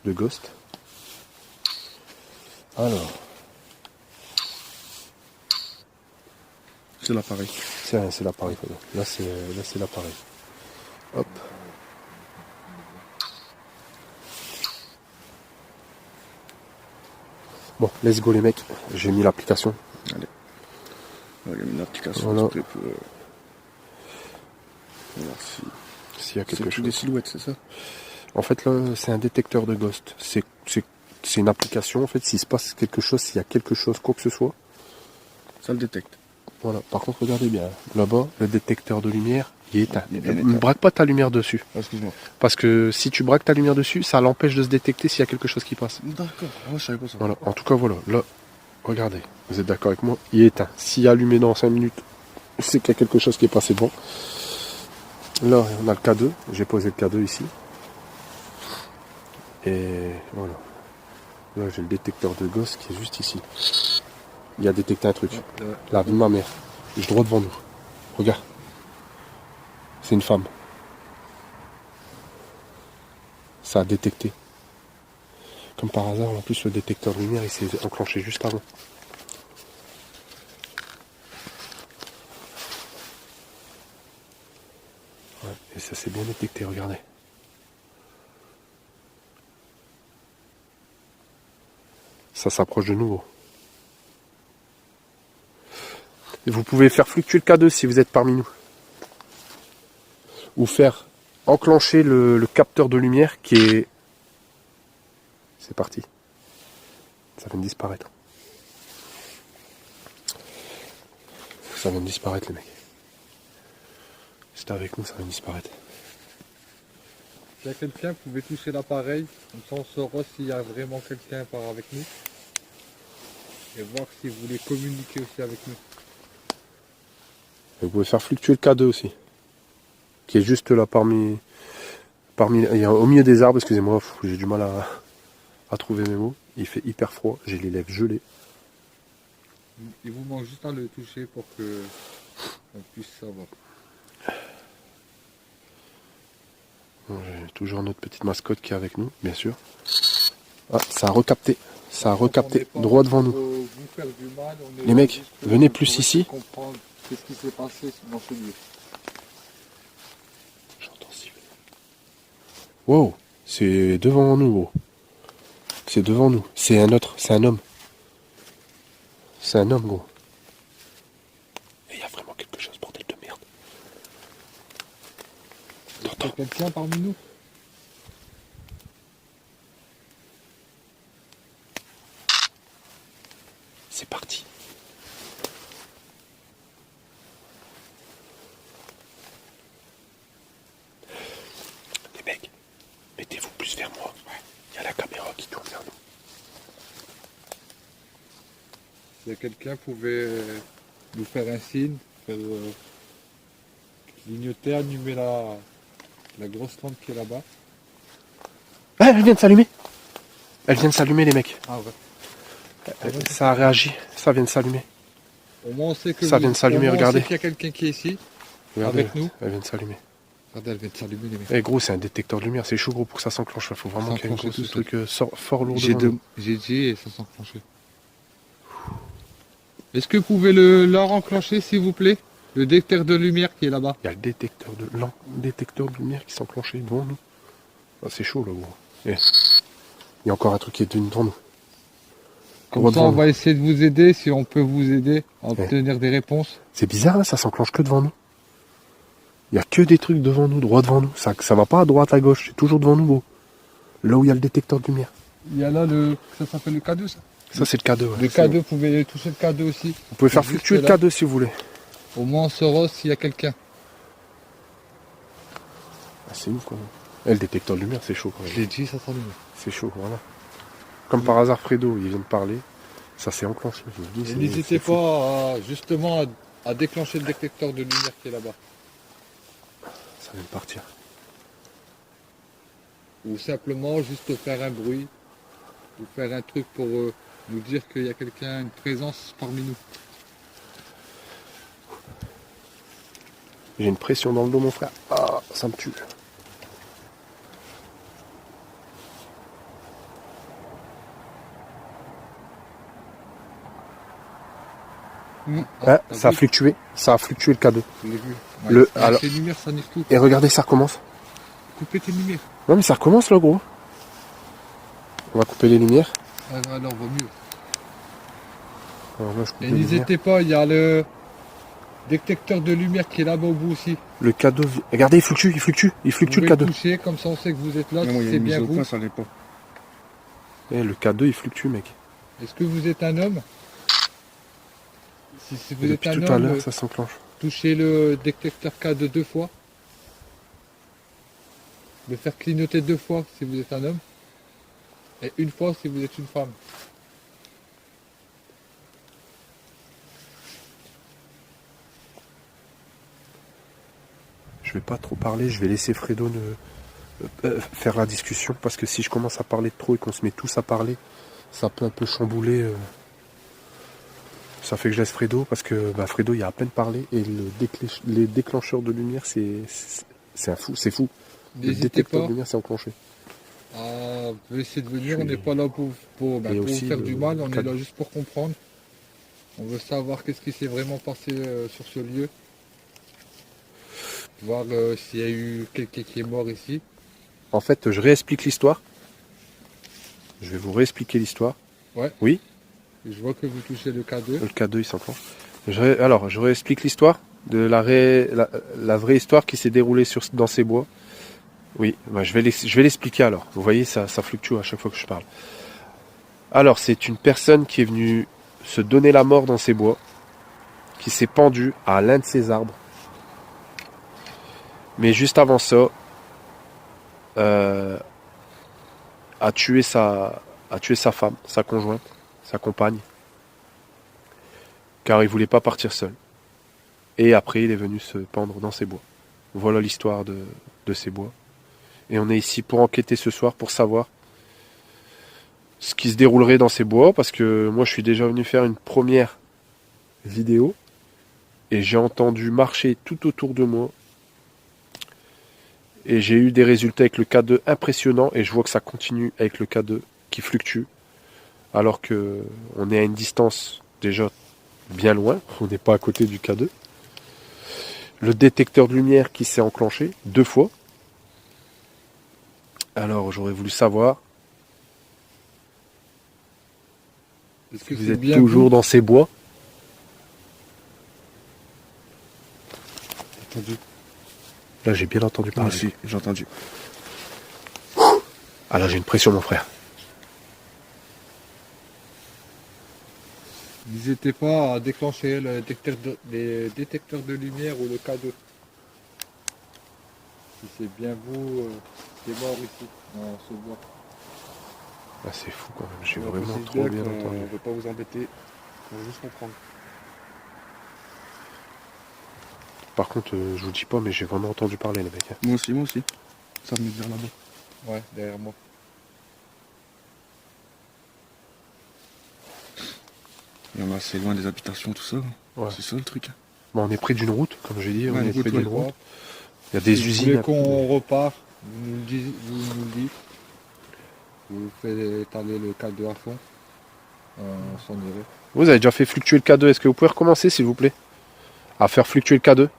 S1: Ghost. Alors,
S2: C'est l'appareil.
S1: c'est l'appareil. Là, c'est l'appareil. Hop. Bon, let's go les mecs. J'ai mis l'application.
S2: Il y a une application
S1: Voilà.
S2: exprès pour voir si
S1: S'il y a quelque
S2: c'est
S1: chose.
S2: des silhouettes, c'est ça?
S1: En fait, là, c'est un détecteur de ghost. C'est une application. En fait, s'il se passe quelque chose, s'il y a quelque chose, quoi que ce soit.
S2: Ça le détecte.
S1: Voilà. Par contre, regardez bien. Là-bas, le détecteur de lumière, il est éteint.
S2: Il est bien
S1: Ne
S2: éteint.
S1: braque pas ta lumière dessus.
S2: Ah, excuse-moi.
S1: Parce que si tu braques ta lumière dessus, ça l'empêche de se détecter s'il y a quelque chose qui passe.
S2: D'accord. Ah, je savais pas ça.
S1: Voilà. En tout cas, voilà. Là, regardez. Vous êtes d'accord avec moi? Il est éteint. S'il est allumé dans 5 minutes, c'est qu'il y a quelque chose qui est passé bon. Là, on a le K2. J'ai posé le K2 ici. Et voilà. Là, j'ai le détecteur de gosse qui est juste ici. Il a détecté un truc. La vie de ma mère. Il est droit devant nous. Regarde. C'est une femme. Ça a détecté. Comme par hasard, en plus, le détecteur de lumière, il s'est enclenché juste avant. Ouais, et ça s'est bien détecté, regardez. Ça s'approche de nouveau. Et vous pouvez faire fluctuer le K2 si vous êtes parmi nous. Ou faire enclencher le capteur de lumière qui est... C'est parti. Ça vient de disparaître. Ça vient de disparaître les mecs. C'était avec nous, ça vient de disparaître.
S3: S'il y a quelqu'un, vous pouvez toucher l'appareil, comme ça on saura s'il y a vraiment quelqu'un par avec nous. Et voir si vous voulez communiquer aussi avec nous.
S1: Et vous pouvez faire fluctuer le K2 aussi. Qui est juste là parmi il y a au milieu des arbres, excusez-moi, j'ai du mal à trouver mes mots. Il fait hyper froid, j'ai les lèvres gelées.
S3: Il vous manque juste à le toucher pour que on puisse savoir.
S1: Bon, j'ai toujours notre petite mascotte qui est avec nous, bien sûr. Ah, ça a recapté. Ça a recapté droit devant nous.
S3: Vous faire du mal, on est
S1: Les
S3: là
S1: mecs,
S3: juste
S1: venez
S3: pour
S1: plus
S3: essayer
S1: ici.
S3: de comprendre qu'est-ce qui s'est passé dans ce lieu.
S1: J'entends siffler. Wow, c'est devant nous, gros. C'est devant nous. C'est un autre, c'est un homme. C'est un homme, gros. Et il y a vraiment quelque chose, bordel de merde.
S3: Il y a quelqu'un parmi nous?
S1: C'est parti. Les mecs, mettez-vous plus vers moi. Il y a la caméra qui tourne vers nous.
S3: S'il y a quelqu'un, pouvait nous faire un signe, Lignoter, allumer la grosse lampe qui est là-bas.
S1: Ah, elle vient de s'allumer. Elle vient de s'allumer, les mecs.
S3: Ah ouais.
S1: Ça a réagi. Ça vient de s'allumer.
S3: Au moins on sait que
S1: Ça vient de s'allumer,
S3: au moins, on
S1: regardez.
S3: sait qu'il y a quelqu'un qui est ici.
S1: Regardez,
S3: Avec nous.
S1: elle vient de s'allumer.
S3: Regardez, elle vient de s'allumer les mecs.
S1: Eh gros, c'est un détecteur de lumière. C'est chaud, gros, pour que ça s'enclenche. Il faut vraiment qu'il y ait un
S3: S'enclencher
S1: gros
S3: tout
S1: truc fort lourd
S3: J'ai
S1: devant nous.
S3: dit et ça s'est enclenché. Est-ce que vous pouvez le enclencher s'il vous plaît? Le détecteur de lumière qui est là-bas.
S1: Il y a le détecteur de lumière qui s'est enclenché devant nous. Ah, c'est chaud, là, gros. Eh. Il y a encore un truc qui est devant nous.
S3: Comme
S1: Gros,
S3: ça,
S1: devant
S3: on
S1: nous.
S3: va essayer de vous aider si on peut vous aider à obtenir des réponses.
S1: C'est bizarre, hein, ça s'enclenche que devant nous. Il y a que des trucs devant nous, droit devant nous. Ça va pas à droite, à gauche, c'est toujours devant nous, gros. Là où il y a le détecteur de lumière.
S3: Il y a là ça s'appelle le K2 ça.
S1: Ça, c'est le K2. Ouais.
S3: Le K2, vous pouvez toucher le K2 aussi.
S1: Vous pouvez faire
S3: Juste
S1: fluctuer le
S3: là.
S1: K2 si vous voulez.
S3: Au moins on saura s'il y a quelqu'un.
S1: Ah, c'est ouf, quand même. Eh, le détecteur de lumière, c'est chaud, quand même.
S3: Je l'ai dit, ça s'allume.
S1: C'est chaud, voilà. Comme par hasard, Fredo, il vient de parler. Ça s'est enclenché. Je vous dis,
S3: Et
S1: c'est-
S3: n'hésitez
S1: c'est fou.
S3: pas justement à déclencher le détecteur de lumière qui est là-bas.
S1: Ça vient de partir.
S3: Ou simplement juste faire un bruit. Ou faire un truc pour nous dire qu'il y a quelqu'un, une présence parmi nous.
S1: J'ai une pression dans le dos, mon frère. Ah, ça me tue. Ah, ça a fluctué. Ça a fluctué le K2.
S3: Je l'ai vu.
S1: Alors-
S3: Les lumières, ça nique tout.
S1: Et regardez, ça recommence.
S3: Coupez tes lumières.
S1: Non, mais ça recommence, là, gros. On va couper les lumières.
S3: Alors, vaut mieux.
S1: Alors, là, je coupe
S3: Et
S1: les lumières.
S3: n'hésitez pas, il y a le détecteur de lumière qui est là-bas au bout aussi.
S1: Le K2. Regardez, il fluctue
S3: Vous
S1: le
S3: pouvez
S1: K2.
S3: toucher, comme ça on sait que vous êtes là,
S2: Non, moi, il y a
S3: c'est
S2: une mise
S3: bien
S2: au
S3: vous.
S2: point, ça l'est pas.
S1: Eh, le K2, il fluctue, mec.
S3: Est-ce que vous êtes un homme? Si vous êtes
S1: Depuis
S3: un
S1: tout à
S3: homme,
S1: l'heure, ça s'enclenche.
S3: touchez le détecteur K2 deux fois. Le faire clignoter deux fois si vous êtes un homme. Et une fois si vous êtes une femme.
S1: Je vais pas trop parler, je vais laisser Fredo faire la discussion, parce que si je commence à parler de trop et qu'on se met tous à parler, ça peut un peu chambouler. Ça fait que je laisse Fredo, parce que Fredo, il a à peine parlé, et les déclencheurs de lumière, c'est un fou, c'est fou. Le
S3: N'hésitez
S1: détecteur
S3: pas
S1: de lumière s'est enclenché.
S3: à essayer de venir,
S1: Je
S3: on n'est
S1: suis-
S3: pas là pour
S1: Et
S3: vous
S1: aussi,
S3: faire du mal, on est
S1: cadre.
S3: là juste pour comprendre. On veut savoir qu'est-ce qui s'est vraiment passé sur ce lieu. Voir s'il y a eu quelqu'un qui est mort ici.
S1: En fait, je réexplique l'histoire. Je vais vous réexpliquer l'histoire.
S3: Je vois que vous touchez le K2.
S1: Le K2, il s'enclenche. Alors, je réexplique l'histoire de la vraie histoire qui s'est déroulée dans ces bois. Oui, je vais l'expliquer alors. Vous voyez, ça fluctue à chaque fois que je parle. Alors, c'est une personne qui est venue se donner la mort dans ces bois, qui s'est pendue à l'un de ces arbres. Mais juste avant ça, a tué sa femme, sa conjointe, sa compagne, car il voulait pas partir seul. Et après, il est venu se pendre dans ces bois. Voilà l'histoire de ces bois. Et on est ici pour enquêter ce soir, pour savoir ce qui se déroulerait dans ces bois, parce que moi, je suis déjà venu faire une première vidéo, et j'ai entendu marcher tout autour de moi, et j'ai eu des résultats avec le K2 impressionnants, et je vois que ça continue avec le K2 qui fluctue, alors que on est à une distance déjà bien loin, on n'est pas à côté du K2. Le détecteur de lumière qui s'est enclenché 2 fois. Alors j'aurais voulu savoir
S3: Est-ce
S1: si
S3: que
S1: vous
S3: c'est
S1: êtes
S3: bien
S1: toujours dans ces bois.
S2: Entendu.
S1: Là j'ai bien entendu
S2: Moi
S1: parler.
S2: aussi, j'ai entendu.
S1: Ah là j'ai une pression mon frère.
S3: N'hésitez pas à déclencher les détecteurs de lumière ou le K2. Si c'est bien vous qui est mort ici, dans ce bois.
S1: Ah, c'est fou quand même, j'ai
S2: On
S1: vraiment
S2: précise
S1: trop bien
S2: qu'on
S1: entendu.
S2: ne veut pas vous embêter, on veut juste comprendre.
S1: Par contre, je vous dis pas, mais j'ai vraiment entendu parler, les mecs. Hein.
S2: Moi aussi. Ça venait de dire là-bas.
S3: Ouais, derrière moi.
S2: Il y en a assez loin des habitations, tout ça.
S1: Ouais.
S2: C'est ça le truc.
S1: Bon, on est près d'une route, comme j'ai dit, on
S2: Ouais,
S1: est
S2: une route,
S1: près
S2: ouais.
S1: d'une route. Il y a des
S3: Si
S1: usines.
S3: vous voulez qu'on repart, vous nous le dites. Vous faites étaler le K2 à fond. On s'en irait.
S1: Vous avez déjà fait fluctuer le K2, est-ce que vous pouvez recommencer, s'il vous plaît? À faire fluctuer le K2.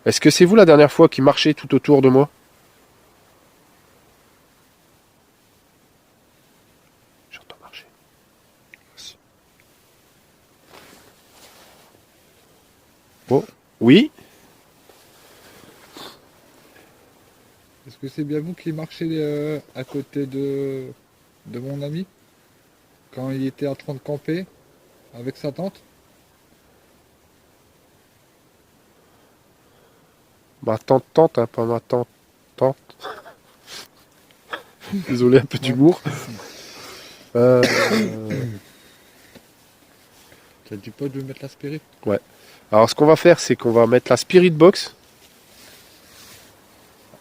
S1: Est-ce que c'est vous la dernière fois qui marchez tout autour de moi? J'entends marcher. Oh, oui.
S3: Est-ce que c'est bien vous qui marchez à côté de mon ami? Quand il était en train de camper avec sa tante?
S1: Ma tante, hein, pas ma tante. Désolé, un peu d'humour.
S3: T'as dit pas de mettre la spirit?
S1: Alors, ce qu'on va faire, c'est qu'on va mettre la Spirit Box.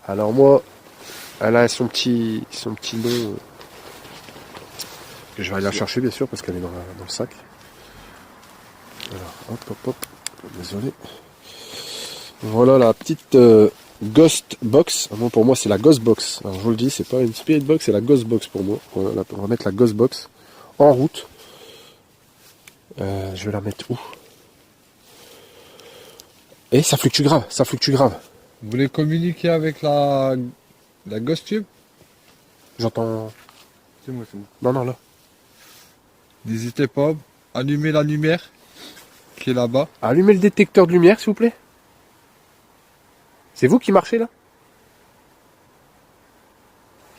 S1: Alors, moi, elle a son petit nom. Que je vais aller la chercher, bien sûr, parce qu'elle est dans le sac. Alors, hop. Désolé. Voilà la petite Ghost Box. Ah, bon, pour moi, c'est la Ghost Box. Alors, je vous le dis, c'est pas une Spirit Box, c'est la Ghost Box pour moi. On va mettre la Ghost Box en route. Je vais la mettre où? Et ça fluctue grave.
S3: Vous voulez communiquer avec la Ghost Tube?
S1: J'entends...
S2: C'est moi.
S1: Non, là.
S3: N'hésitez pas, allumez la lumière qui est là-bas.
S1: Allumez le détecteur de lumière, s'il vous plaît. C'est vous qui marchez, là?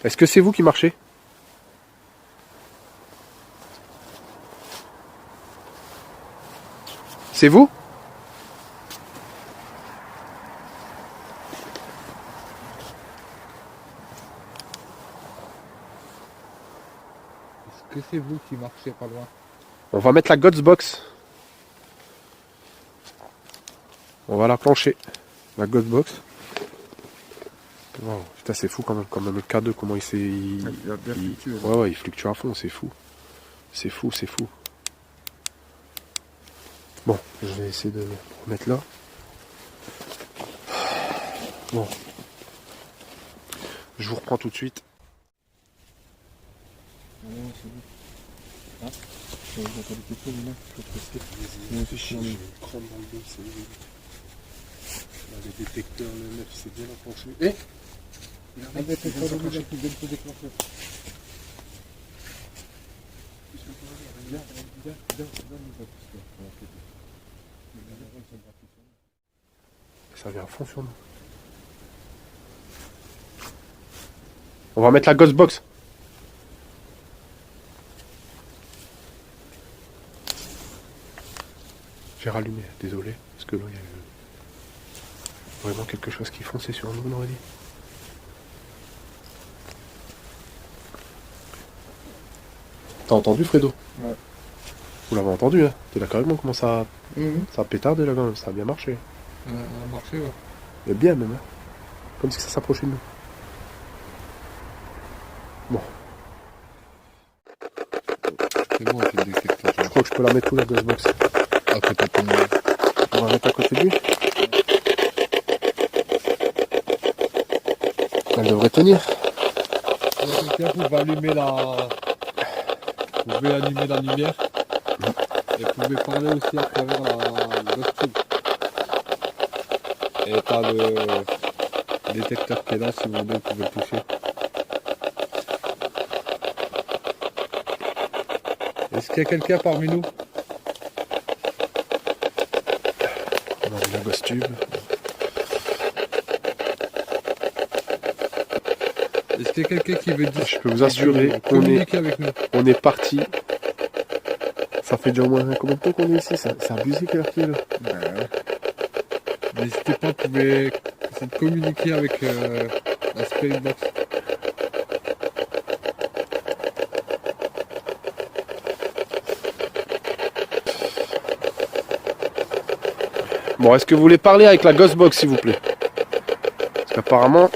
S1: Est-ce que c'est vous qui marchez? C'est vous?
S3: Est-ce que c'est vous qui marchez pas loin?
S1: On va mettre la Ghost Box. On va la plancher. La Ghost Box. Wow, putain, c'est fou quand même le K2, comment il s'est...
S2: Il a bien fluctué, là.
S1: Ouais, il fluctue à fond, c'est fou. C'est fou. Bon, je vais essayer de remettre là. Bon. Je vous reprends tout de suite. Les détecteurs, le neuf, c'est bien enclenché. Eh, ça vient à fond sur nous. On va mettre la Ghost Box. J'ai rallumé, désolé, parce que là il y a vraiment quelque chose qui fonçait sur nous, on aurait dit. T'as entendu, Fredo?
S3: Ouais.
S1: Vous l'avez entendu, hein? T'es d'accord avec moi comment ça a pétardé là quand même, ça a bien marché.
S3: Ça a marché, ouais.
S1: Mais bien même, hein? Comme si ça s'approchait de nous. Bon,
S3: C'est bon, c'est le détecteur.
S1: je crois que je peux la mettre où la Ghost Box?
S3: À côté de ton ami.
S1: On va la mettre à côté de lui. Elle devrait tenir.
S3: Quelqu'un pouvez allumer la lumière. Et vous pouvez parler aussi à travers la Ghost Tube. Et t'as le détecteur qui est là, si vous voulez, vous pouvez le toucher. Est-ce qu'il y a quelqu'un parmi nous?
S1: On a la Ghost Tube.
S3: Est-ce qu'il y a quelqu'un qui veut dire?
S1: Je peux vous assurer qu'on
S3: communiquer avec nous?
S1: est parti. Ça fait déjà au moins combien de temps qu'on est ici? C'est abusé qu'elle a fait là.
S3: N'hésitez pas, vous pouvez essayer de communiquer avec la Spirit Box.
S1: Bon, est-ce que vous voulez parler avec la Ghostbox, s'il vous plaît? Parce qu'apparemment,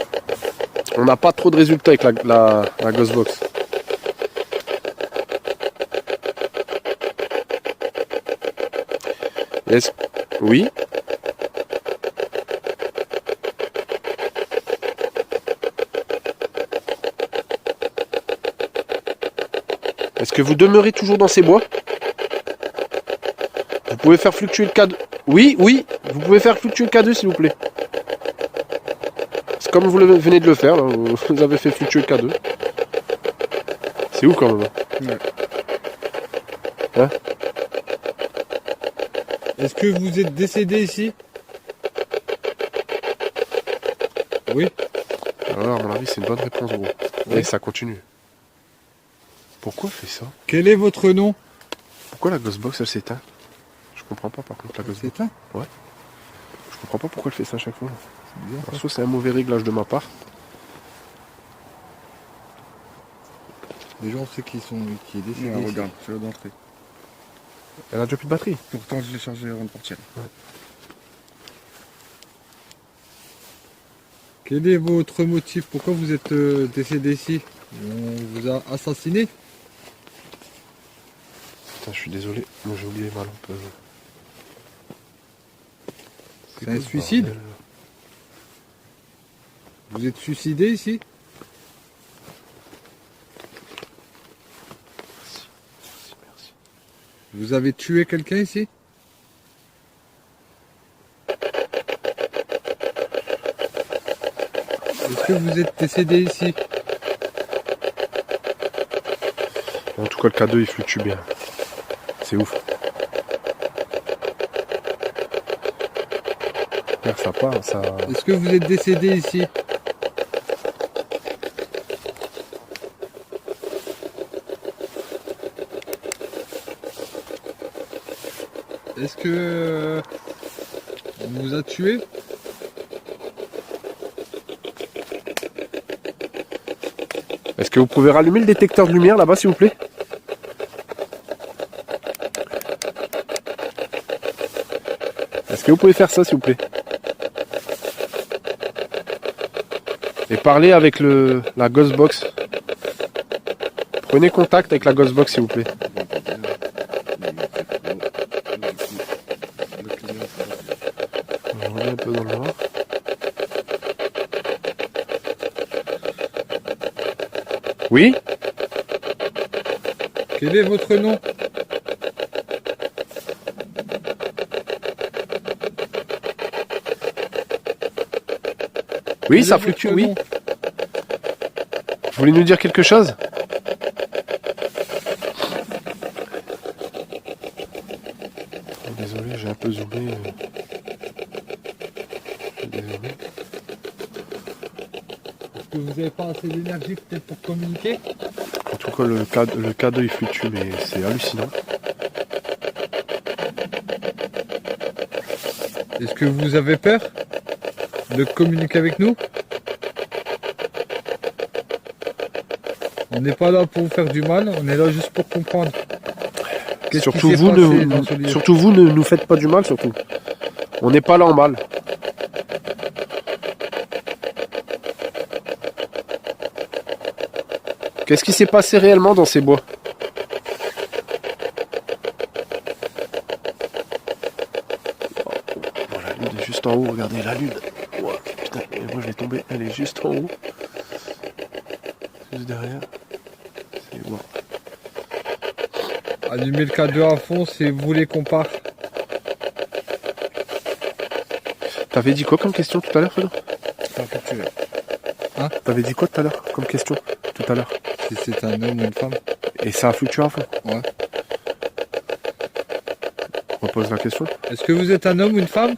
S1: on n'a pas trop de résultats avec la Ghostbox. Est-ce... Oui. Est-ce que vous demeurez toujours dans ces bois? Vous pouvez faire fluctuer le K2. Oui, oui, vous pouvez faire fluctuer le K2 s'il vous plaît. C'est comme vous venez de le faire, là. Vous avez fait fluctuer le K2. C'est où quand même?
S3: Ouais.
S1: Hein?
S3: Est-ce que vous êtes décédé ici? Oui.
S1: Alors, à mon avis, c'est une bonne réponse, gros.
S3: Oui.
S1: Et ça continue. Pourquoi elle fait ça?
S3: Quel est votre nom?
S1: Pourquoi la Ghostbox elle s'éteint? Je comprends pas par contre la Ghostbox.
S3: C'est ça?
S1: Je comprends pas pourquoi elle fait ça à chaque fois.
S3: C'est bizarre.
S1: Alors, soit c'est un mauvais réglage de ma part.
S3: Les gens, c'est qui est décédé.
S2: Ouais,
S3: ici.
S2: regarde, c'est là d'entrée.
S1: Elle a déjà plus de batterie.
S2: Pourtant, je l'ai chargé avant de partir.
S3: Quel est votre motif? Pourquoi vous êtes décédé ici? On vous a assassiné?
S1: Putain, je suis désolé, moi j'ai oublié ma lampe.
S3: C'est un suicide? Vous êtes suicidé ici?
S1: Merci.
S3: Vous avez tué quelqu'un ici? Est-ce que vous êtes décédé ici?
S1: En tout cas, le K2 il fluctue bien. C'est ouf. Merde, ça part, ça.
S3: Est-ce que vous êtes décédé ici? Est-ce que on vous a tué?
S1: Est-ce que vous pouvez rallumer le détecteur de lumière là-bas, s'il vous plaît? Est-ce que vous pouvez faire ça, s'il vous plaît? Et parler avec la Ghostbox. Prenez contact avec la Ghostbox, s'il vous plaît. Je reviens un peu dans le noir. Oui?
S3: Quel est votre nom?
S1: Oui,
S3: Quel
S1: ça
S3: est
S1: fluctue,
S3: votre
S1: oui.
S3: nom?
S1: Vous voulez nous dire quelque chose? Oh, désolé, j'ai un peu zoomé. Désolé.
S3: Est-ce que vous n'avez pas assez d'énergie peut-être pour communiquer?
S1: En tout cas, le K2 il fluctue, mais c'est hallucinant.
S3: Est-ce que vous avez peur de communiquer avec nous? On n'est pas là pour vous faire du mal, on est là juste pour comprendre. Qu'est-ce qui
S1: Surtout
S3: s'est
S1: vous,
S3: passé dans ce lieu?
S1: surtout vous, ne nous faites pas du mal, surtout. On n'est pas là en mal. Qu'est-ce qui s'est passé réellement dans ces bois? Oh, la lune est juste en haut, regardez la lune. Wow, putain, et moi je vais tomber, elle est juste en haut. Juste derrière. C'est wow.
S3: Allumez le K2 à fond si vous voulez qu'on parte.
S1: T'avais dit quoi comme question tout à l'heure, Fredo?
S3: Hein?
S1: T'avais dit quoi tout à l'heure comme question tout à l'heure?
S3: Si c'est un homme ou une femme.
S1: Et ça a fluctué à fond.
S3: Ouais.
S1: On repose la question.
S3: Est-ce que vous êtes un homme ou une femme?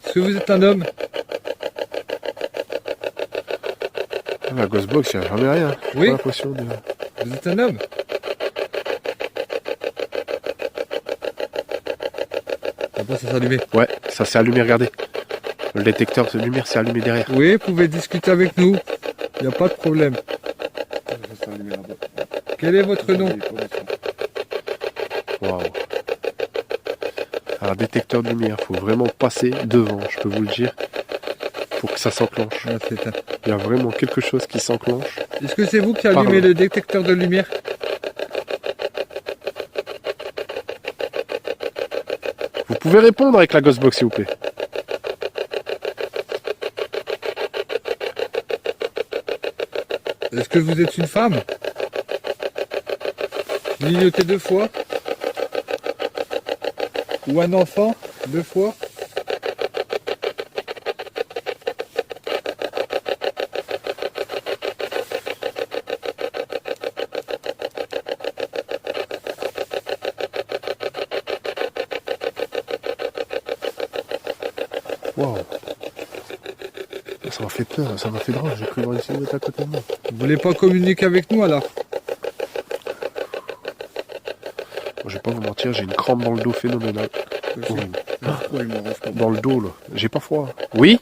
S3: Est-ce que vous êtes un homme?
S1: La Ghostbox, il n'y a jamais rien. J'ai
S3: Oui.
S1: pas l'impression de...
S3: Vous êtes un homme? Après ça s'allumer.
S1: Ouais, ça s'est allumé, regardez. Le détecteur de lumière s'est allumé derrière.
S3: Oui, vous pouvez discuter avec nous. Il n'y a pas de problème.
S2: Je vais allumé là-bas.
S3: Quel est votre nom?
S1: Waouh. un détecteur de lumière. Faut vraiment passer devant, je peux vous le dire, pour que ça s'enclenche.
S3: Là, c'est éteint.
S1: Il y a vraiment quelque chose qui s'enclenche.
S3: Est-ce que c'est vous qui
S1: Par
S3: allumez
S1: là.
S3: le détecteur de lumière?
S1: Vous pouvez répondre avec la Ghostbox, s'il vous plaît.
S3: Est-ce que vous êtes une femme? Clignotez 2 fois? Ou un enfant 2 fois?
S1: Waouh. Ça m'a fait peur, ça m'a fait drôle. J'ai cru voir une silhouette à côté de moi.
S3: Vous voulez pas communiquer avec nous alors?
S1: Bon, je vais pas vous mentir, j'ai une crampe dans le dos phénoménale. Horrible.
S2: Pourquoi il m'arrange pas?
S1: Dans le dos, là. J'ai pas froid. Oui?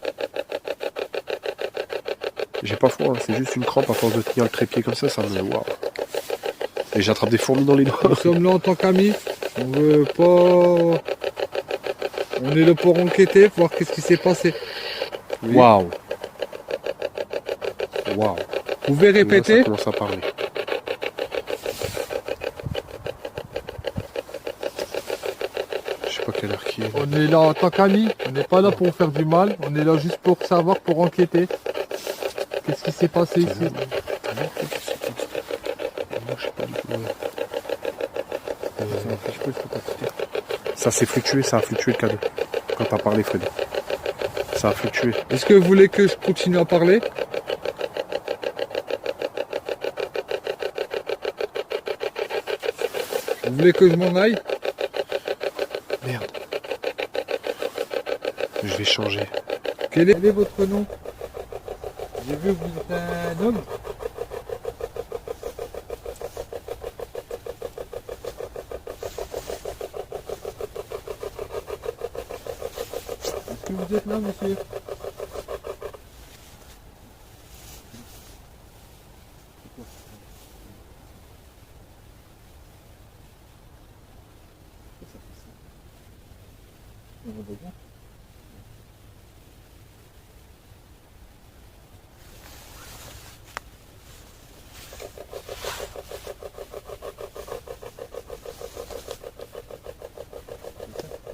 S1: J'ai pas froid, c'est juste une crampe à force de tenir le trépied comme ça me... Waouh. Et j'attrape des fourmis dans les doigts.
S3: Nous sommes là en tant qu'amis. On veut pas... On est là pour enquêter, voir qu'est-ce qui s'est passé. Oui.
S1: Waouh. Waouh.
S3: Vous pouvez
S1: Là,
S3: répéter?
S1: ça commence à parler. Je sais pas quelle heure qui est.
S3: On est là en tant qu'amis. On n'est pas là pour faire du mal. On est là juste pour savoir, pour enquêter. Qu'est-ce qui s'est passé ici?
S1: Moi, je sais pas du tout. Ça s'est fluctué, ça a fluctué le cadeau. Quand t'as parlé, Fred. Ça a fluctué.
S3: Est-ce que vous voulez que je continue à parler? Vous voulez que je m'en aille?
S1: Merde. Je vais changer.
S3: Quel est votre nom? J'ai vu que vous êtes un homme. Est-ce que vous êtes là, monsieur?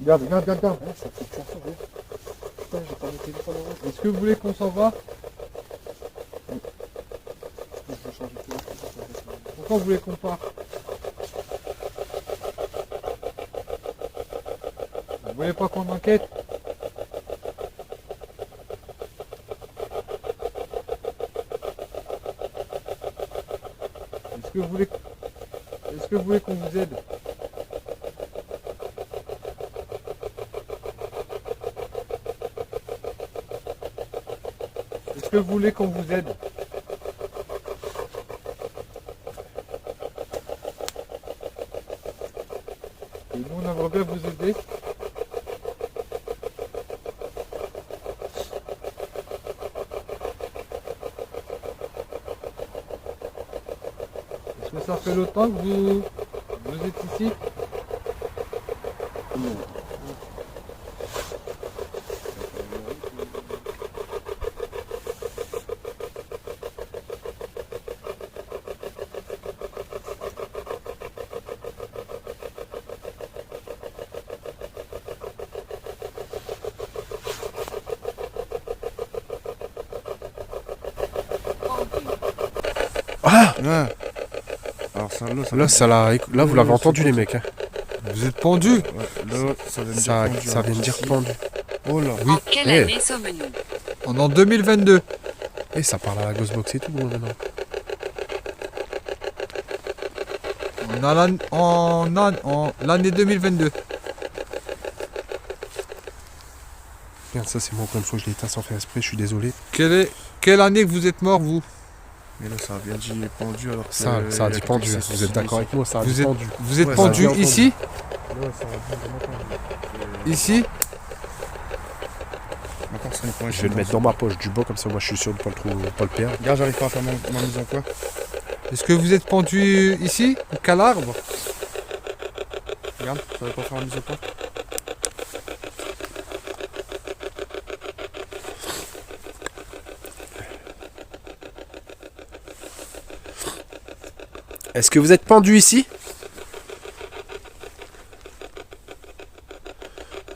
S3: Regarde.
S2: Ça fait que ça, ouais. Putain, j'ai pas mon téléphone en route.
S3: Est-ce que vous voulez qu'on s'en va?
S2: Je vais changer de téléphone.
S3: Pourquoi vous voulez qu'on parte? Vous voulez pas qu'on enquête? Est-ce que vous voulez qu'on vous aide? Est-ce que vous voulez qu'on vous aide? Et nous, on aimerait bien vous aider. Est-ce que ça fait longtemps que vous êtes ici?
S1: Ah!
S2: Ouais. Alors ça,
S1: Là, vous l'avez entendu, les mecs. Hein.
S3: Vous êtes pendu?
S2: Ouais, là, ça vient de
S1: Ça,
S2: dire pendu,
S1: ça vient de dire
S2: ici.
S1: pendu.
S2: Oh là.
S1: Oui.
S4: En quelle
S1: Eh.
S4: année sommes-nous?
S3: On est en 2022.
S1: Et ça parle à la Ghostbox et tout, maintenant.
S3: On a l'année 2022.
S1: Merde, ça c'est moi, encore une fois, je l'ai éteint sans faire exprès, je suis désolé.
S3: Quelle année que vous êtes mort, vous?
S2: Mais là, ça a bien dit pendu alors que
S1: Ça a dit pendu, hein. Vous êtes d'accord avec moi, ça a dit
S3: Vous êtes,
S1: pendu.
S3: vous êtes
S2: Ouais,
S3: pendu
S2: ça a bien
S3: ici?
S2: Ouais, ça a dit vraiment pendu.
S3: Ici?
S2: Encore, ça n'est pas un
S1: Je vais le mettre dans ma poche du bas, comme ça moi je suis sûr de pas le trouver, pas le perdre.
S2: Regarde, j'arrive pas à faire ma mise en quoi.
S3: Est-ce que vous êtes pendu ici? Ou qu'à l'arbre?
S2: Regarde, ça va pas faire la mise en quoi.
S1: Est-ce que vous êtes pendu ici?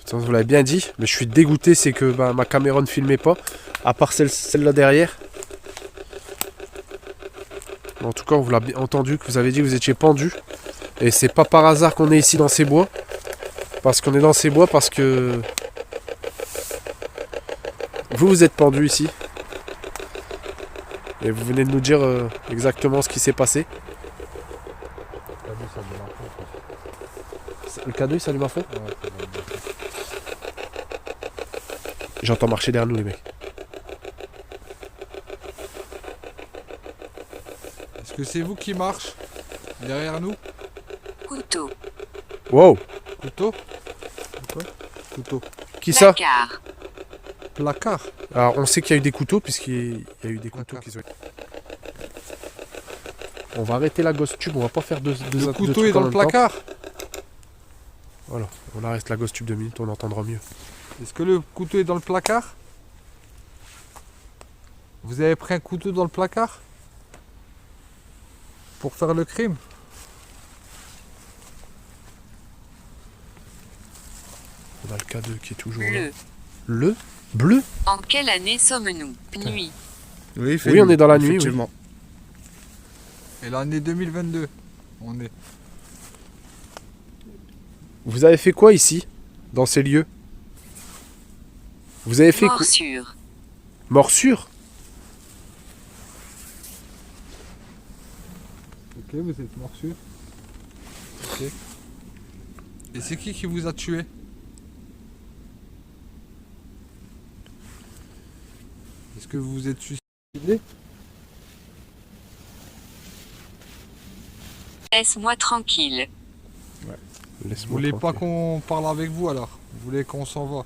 S1: Putain, vous l'avez bien dit, mais je suis dégoûté, c'est que bah, ma caméra ne filmait pas, à part celle-là derrière. En tout cas, on vous l'a bien entendu, que vous avez dit que vous étiez pendu. Et c'est pas par hasard qu'on est ici dans ces bois. Parce qu'on est dans ces bois parce que... Vous êtes pendu ici. Et vous venez de nous dire exactement ce qui s'est passé. Le cadeau il s'allume à fond? J'entends marcher derrière nous les mecs.
S3: Est-ce que c'est vous qui marche derrière nous?
S4: Couteau.
S1: Wow!
S3: Couteau? Quoi? Couteau.
S1: Qui ça?
S4: Placard.
S3: Placard.
S1: Alors on sait qu'il y a eu des couteaux puisqu'il y a eu des couteaux qui sont... On va arrêter la ghost tube, on va pas faire deux
S3: Le couteau
S1: trucs
S3: est dans
S1: en
S3: le
S1: même temps.
S3: placard.
S1: Voilà, on arrête la ghost tube 2 minutes, on entendra mieux.
S3: Est-ce que le couteau est dans le placard? Vous avez pris un couteau dans le placard? Pour faire le crime?
S1: On a le K2 qui est toujours là.
S4: Bleu.
S1: Le? Bleu?
S4: En quelle année sommes-nous? Nuit.
S2: Oui, il fait
S1: Oui, on
S2: nuit,
S1: est dans la nuit, oui.
S2: effectivement.
S3: Et l'année 2022. On est.
S1: Vous avez fait quoi ici? Dans ces lieux? Vous avez fait quoi?
S4: Morsure.
S1: Morsure?
S3: Ok, vous êtes morsure. Ok. Et c'est qui vous a tué? Est-ce que vous vous êtes suicidé?
S4: Laisse-moi tranquille.
S3: Vous
S1: Laisse-moi
S3: voulez pas
S1: tranquille.
S3: qu'on parle avec vous alors? Vous voulez qu'on s'en va?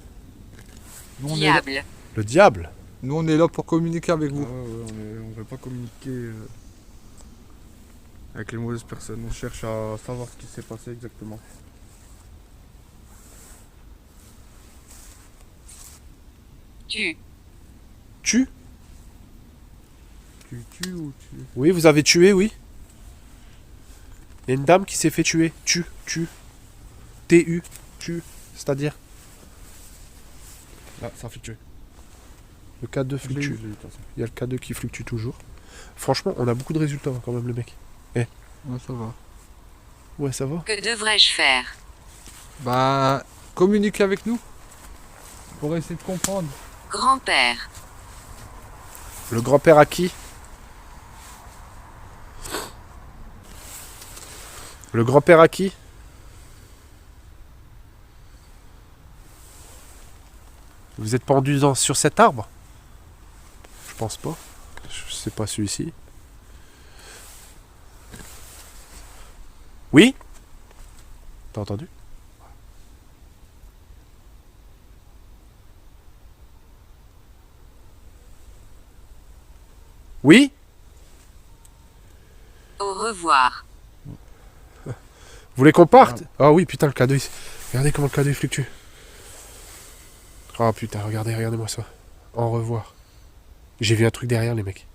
S3: Nous
S4: Diable.
S1: Le diable?
S3: nous on est là pour communiquer avec
S2: Ah
S3: vous.
S2: ouais, on veut pas communiquer avec les mauvaises personnes. On cherche à savoir ce qui s'est passé exactement.
S4: Tu.
S1: Tu?
S2: Tu tues ou tu...
S1: Oui, vous avez tué, oui. Il y a une dame qui s'est fait tuer. Tu. T-U. Tu. C'est-à-dire?
S2: Ah, ça fait tuer.
S1: Le K2
S2: Je l'ai eu,
S1: fluctue.
S2: je l'ai eu, de toute façon.
S1: Il y a le K2 qui fluctue toujours. Franchement, on a beaucoup de résultats hein, quand même, le mec.
S3: Ouais, ça va.
S1: Ouais, ça va.
S4: Que devrais-je faire?
S3: Bah, communiquez avec nous. Pour essayer de comprendre.
S4: Grand-père.
S1: Le grand-père à qui? Le grand-père à qui? Vous êtes pendu sur cet arbre? Je pense pas. Je sais pas celui-ci. Oui? T'as entendu? Oui?
S4: Au revoir.
S1: Vous voulez qu'on parte? Ah oui, putain, le cadeau. Regardez comment le cadeau il fluctue. Oh putain, regardez-moi ça. Au revoir. J'ai vu un truc derrière, les mecs.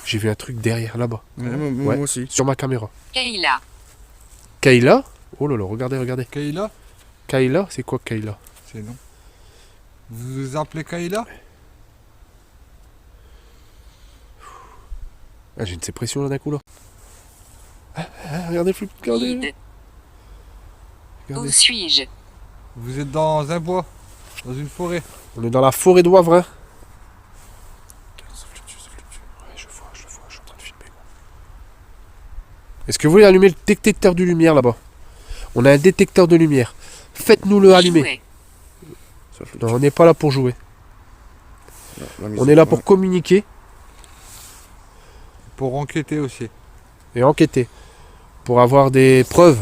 S1: J'ai vu un truc derrière, là-bas.
S2: Ouais,
S1: Ouais.
S2: moi aussi.
S1: Sur ma caméra.
S4: Kayla.
S1: Kayla? Oh là là, regardez.
S3: Kayla?
S1: Kayla? C'est quoi Kayla?
S3: C'est non. Vous vous appelez Kayla?
S1: Ah, j'ai une sépression là d'un coup là. Regardez, regardez.
S4: Guide. Où
S1: Regardez.
S4: suis-je?
S3: Vous êtes dans un bois, dans une forêt.
S1: On est dans la forêt de Wavrin. Ça fluctue. Ouais, je vois, je suis en train de filmer. Est-ce que vous voulez allumer le détecteur de lumière là-bas? On a un détecteur de lumière. Faites-nous le allumer.
S4: Jouer.
S2: Ça fluctue.
S1: Non, on n'est pas là pour jouer.
S2: La
S1: On
S2: musique,
S1: est là
S2: ouais.
S1: pour communiquer
S3: Pour enquêter aussi.
S1: et enquêter. Pour avoir des preuves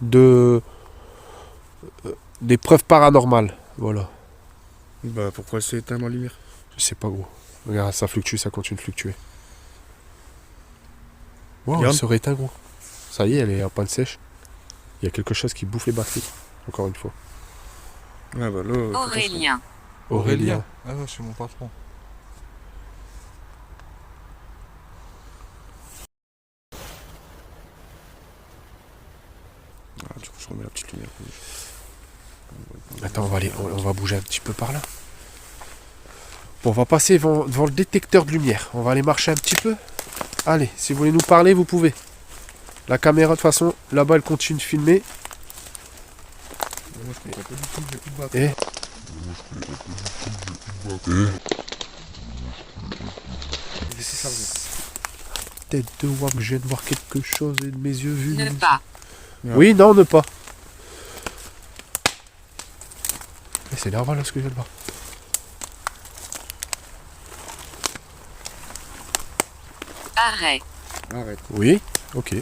S1: des preuves paranormales. Voilà.
S2: Bah pourquoi elle s'est éteinte la lumière?
S1: Je sais pas gros. Regarde, ça fluctue, ça continue de fluctuer. Wow, elle
S2: Regarde.
S1: se rééteint gros. Ça y est, elle est en panne sèche. Il y a quelque chose qui bouffe les batteries. Encore une fois.
S2: Ouais bah là...
S4: Aurélien.
S1: Aurélien.
S3: Ah ouais, c'est mon patron.
S1: va bouger un petit peu par là. Bon, on va passer devant le détecteur de lumière. On va aller marcher un petit peu. Allez, si vous voulez nous parler, vous pouvez. La caméra, de toute façon, là-bas, elle continue de filmer.
S2: Moi, je comprends pas du tout, j'ai plus de batterie.
S1: Et...
S2: Laissez charger.
S1: Tête de voir que je viens de voir quelque chose et de mes yeux vus.
S4: Ne pas.
S1: Oui, non, ne pas. Mais c'est énervant là ce que je viens de voir.
S4: Arrêt.
S2: Arrête.
S1: Oui, ok.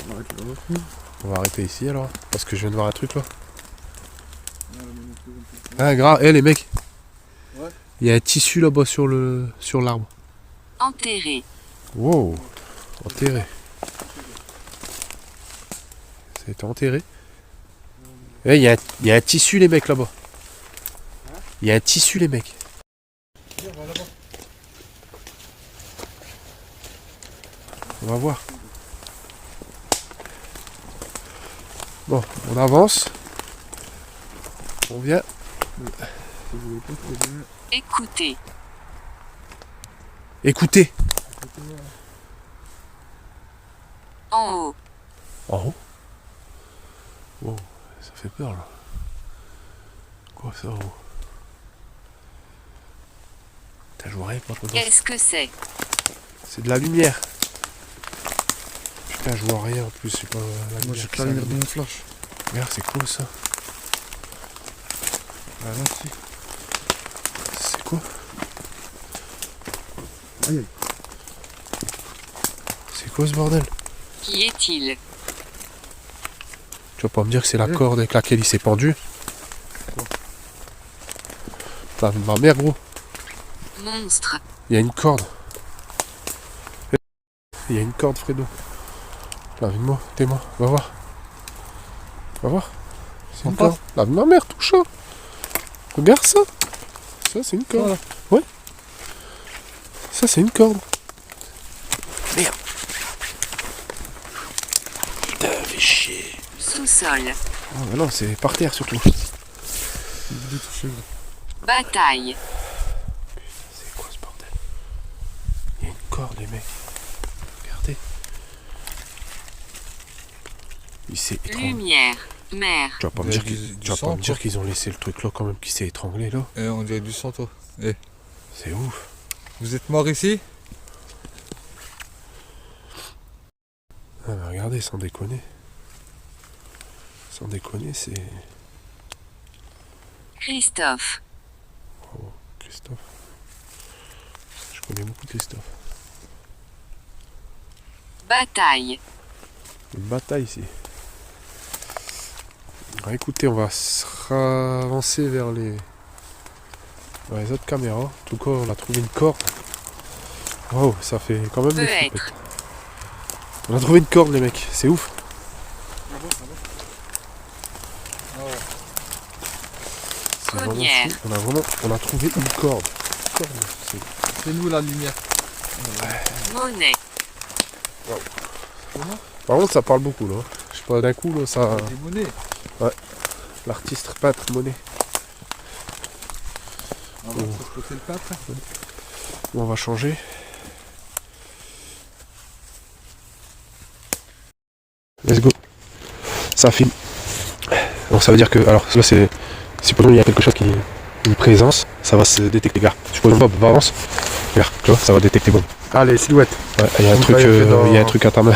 S2: On arrête là.
S1: On va arrêter ici alors. Parce que je viens de voir un truc là. Ah, grave. Eh les mecs.
S2: Ouais.
S1: Il y a un tissu là-bas sur l'arbre.
S4: Enterré.
S1: Wow. Enterré. Ça a été enterré. Eh, il y a un tissu les mecs là-bas. Il y a un tissu les mecs. On va voir. Bon, on avance. On vient.
S4: Écoutez.
S1: Écoutez.
S4: En haut.
S1: En haut. Wow, ça fait peur là. Quoi ça en haut? Putain, je vois rien par contre.
S4: Qu'est-ce que c'est?
S1: C'est de la lumière. Putain, je vois rien en plus. C'est pas la
S2: Moi, j'ai
S1: lumière
S2: que
S1: qui
S2: la lumière de
S1: s'allume.
S2: mon flash.
S1: Regarde, c'est quoi ça?
S2: Ah là, si.
S1: C'est quoi?
S2: Aïe, aïe.
S1: C'est quoi ce bordel?
S4: Qui est-il?
S1: Tu vas pas me dire que c'est la corde avec laquelle il s'est pendu? T'as vu ma mère gros?
S4: Monstre.
S1: Il y a une corde. Il y a une corde Fredo. Lave-moi, t'es-moi, va voir. Va voir. C'est une corde. Lave ma mère, touche ça. Regarde ça. Ça c'est une corde. Ouais. Ça c'est une corde. Merde. Putain, fais chier.
S4: Sous-sol.
S1: Ah bah non, c'est par terre surtout.
S4: Bataille.
S1: C'est quoi ce bordel? Il y a une corde les mecs. Regardez. Il s'est étranglé.
S4: Lumière. Mer.
S1: Tu vas pas
S3: Il
S1: me
S3: y a
S1: dire
S3: du
S1: tu vas
S3: sang,
S1: pas me dire
S3: quoi.
S1: qu'ils ont laissé le truc là quand même qui s'est étranglé là.
S3: On dirait du sang, toi.
S1: C'est ouf.
S3: Vous êtes mort ici?
S1: Ah bah regardez, sans déconner. Sans déconner, c'est
S4: Christophe.
S1: Christophe. Je connais beaucoup Christophe.
S4: Bataille.
S1: Une bataille ici. Alors, écoutez, on va se avancer vers les autres caméras. En tout cas, on a trouvé une corde. Waouh, ça fait quand même des
S4: Peut
S1: flippettes.
S4: être.
S1: On a trouvé une corde les mecs, c'est ouf. C'est vraiment
S4: Première.
S1: fou. On a trouvé une corde.
S3: C'est nous la lumière.
S4: Monnaie.
S1: Par contre, ça parle beaucoup là. Je sais pas, d'un coup là, ça.
S3: Des monnaies.
S1: L'artiste peintre Monet.
S3: Ah bon, ça c'est le peintre.
S1: On va changer. Let's go. Ça filme. Donc ça veut dire que. Alors là c'est. Si pour nous il y a quelque chose qui. Une présence, ça va se détecter. Regarde, tu peux pas avance. Regarde, tu vois, ça va détecter bon.
S2: Ah, les silhouettes.
S1: Ouais, il y a un
S2: Donc,
S1: truc.
S2: là, il y a fait dans-
S1: Il y a un truc à ta main.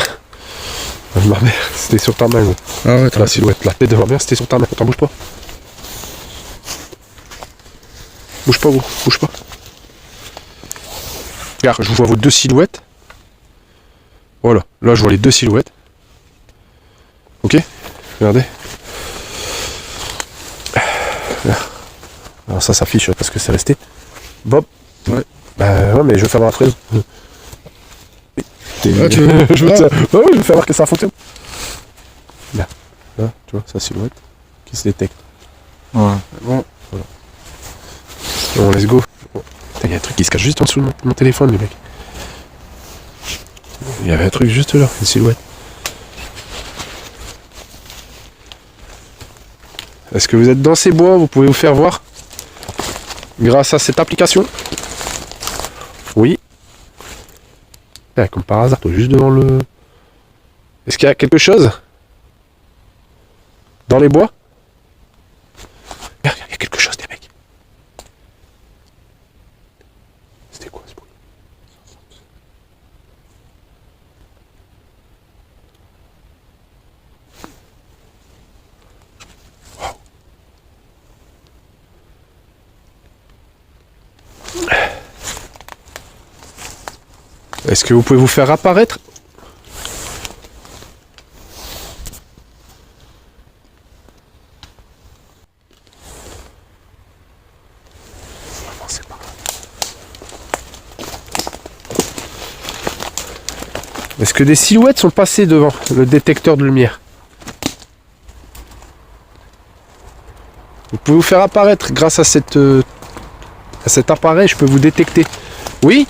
S1: Ma mère, c'était sur ta main. Gros.
S2: Ah ouais,
S1: La silhouette, la tête de ma mère, c'était sur ta main. Attends, bouge pas. Bouge pas, gros, bouge pas. Regarde, je vous vois vos deux silhouettes. Voilà, là je vois les deux silhouettes. Ok, regardez. Alors ça s'affiche parce que c'est resté. Bob.
S2: Ouais.
S1: Bah ouais, mais je veux faire voir Fredo.
S2: Ah, tu veux-
S1: je veux ouais, je veux faire voir que ça fonctionne. Là, là, tu vois, sa silhouette qui se détecte.
S2: Ouais. Bon.
S1: Bon, let's go. Oh, putain, il y a un truc qui se cache juste en dessous de mon téléphone, les mecs. Il y avait un truc juste là, une silhouette. Est-ce que vous êtes dans ces bois? Vous pouvez vous faire voir? grâce à cette application. Oui. Ah, comme par hasard, toi, juste devant le... Est-ce qu'il y a quelque chose dans les bois? Regarde, il y a quelque chose, des mecs. C'était quoi ce bruit? Est-ce que vous pouvez vous faire apparaître? Est-ce que des silhouettes sont passées devant le détecteur de lumière? Vous pouvez vous faire apparaître grâce à cet appareil, je peux vous détecter. Oui?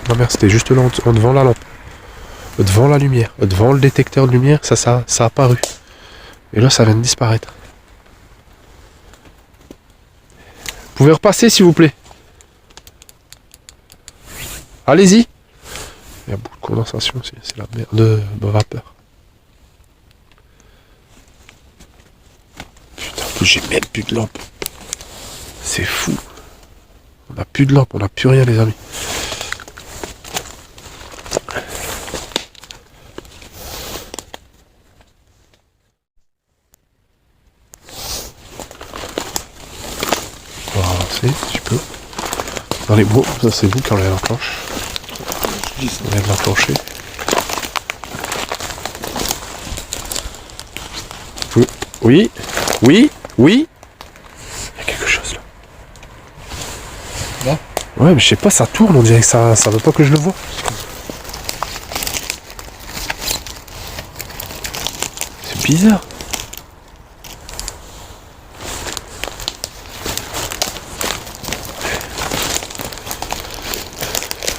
S1: Non merde, c'était juste là en devant la lampe. Devant la lumière. Devant le détecteur de lumière, ça a apparu. Et là, ça vient de disparaître. Vous pouvez repasser s'il vous plaît. Allez-y. Il y a beaucoup de condensation aussi, c'est la merde de vapeur. Putain, j'ai même plus de lampe. C'est fou. On n'a plus de lampe, on n'a plus rien les amis. On va avancer si je peux. Dans les bois, ça c'est vous qui enlevez la planche. On vient de l'enclencher. Oui, oui, oui. Il y a quelque chose là.
S3: Là?
S1: Ouais, mais je sais pas, ça tourne, on dirait que ça veut pas que je le vois. C'est bizarre.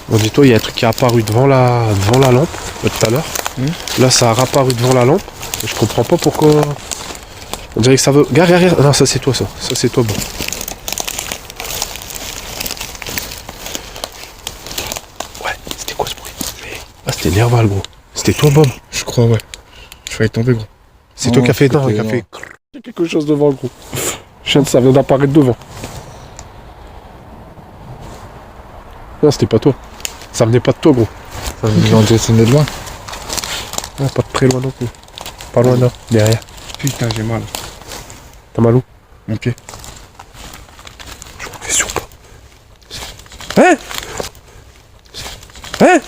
S1: Bon, dis-toi, il y a un truc qui est apparu devant la lampe tout à l'heure. Là, ça a réapparu devant la lampe. Je comprends pas pourquoi. On dirait que ça veut. Regarde. Non, ça c'est toi, ça. Ça c'est toi, bon. Ouais, c'était quoi ce bruit? Ah, c'était Nerval, gros. C'était toi, Bob?
S2: Je crois, ouais. Je failli tomber, gros.
S1: C'est toi qui as fait. Non, qui a fait. Il y a quelque chose devant, gros. Ça vient d'apparaître devant. Non, c'était pas toi. Ça venait pas de toi, gros.
S3: Ça vient de loin.
S1: Ah, pas de très loin non plus. Pas loin là, derrière.
S2: Putain, j'ai mal.
S1: T'as mal où?
S2: Mon pied.
S1: Je crois que c'est sur toi. Hein? Hein?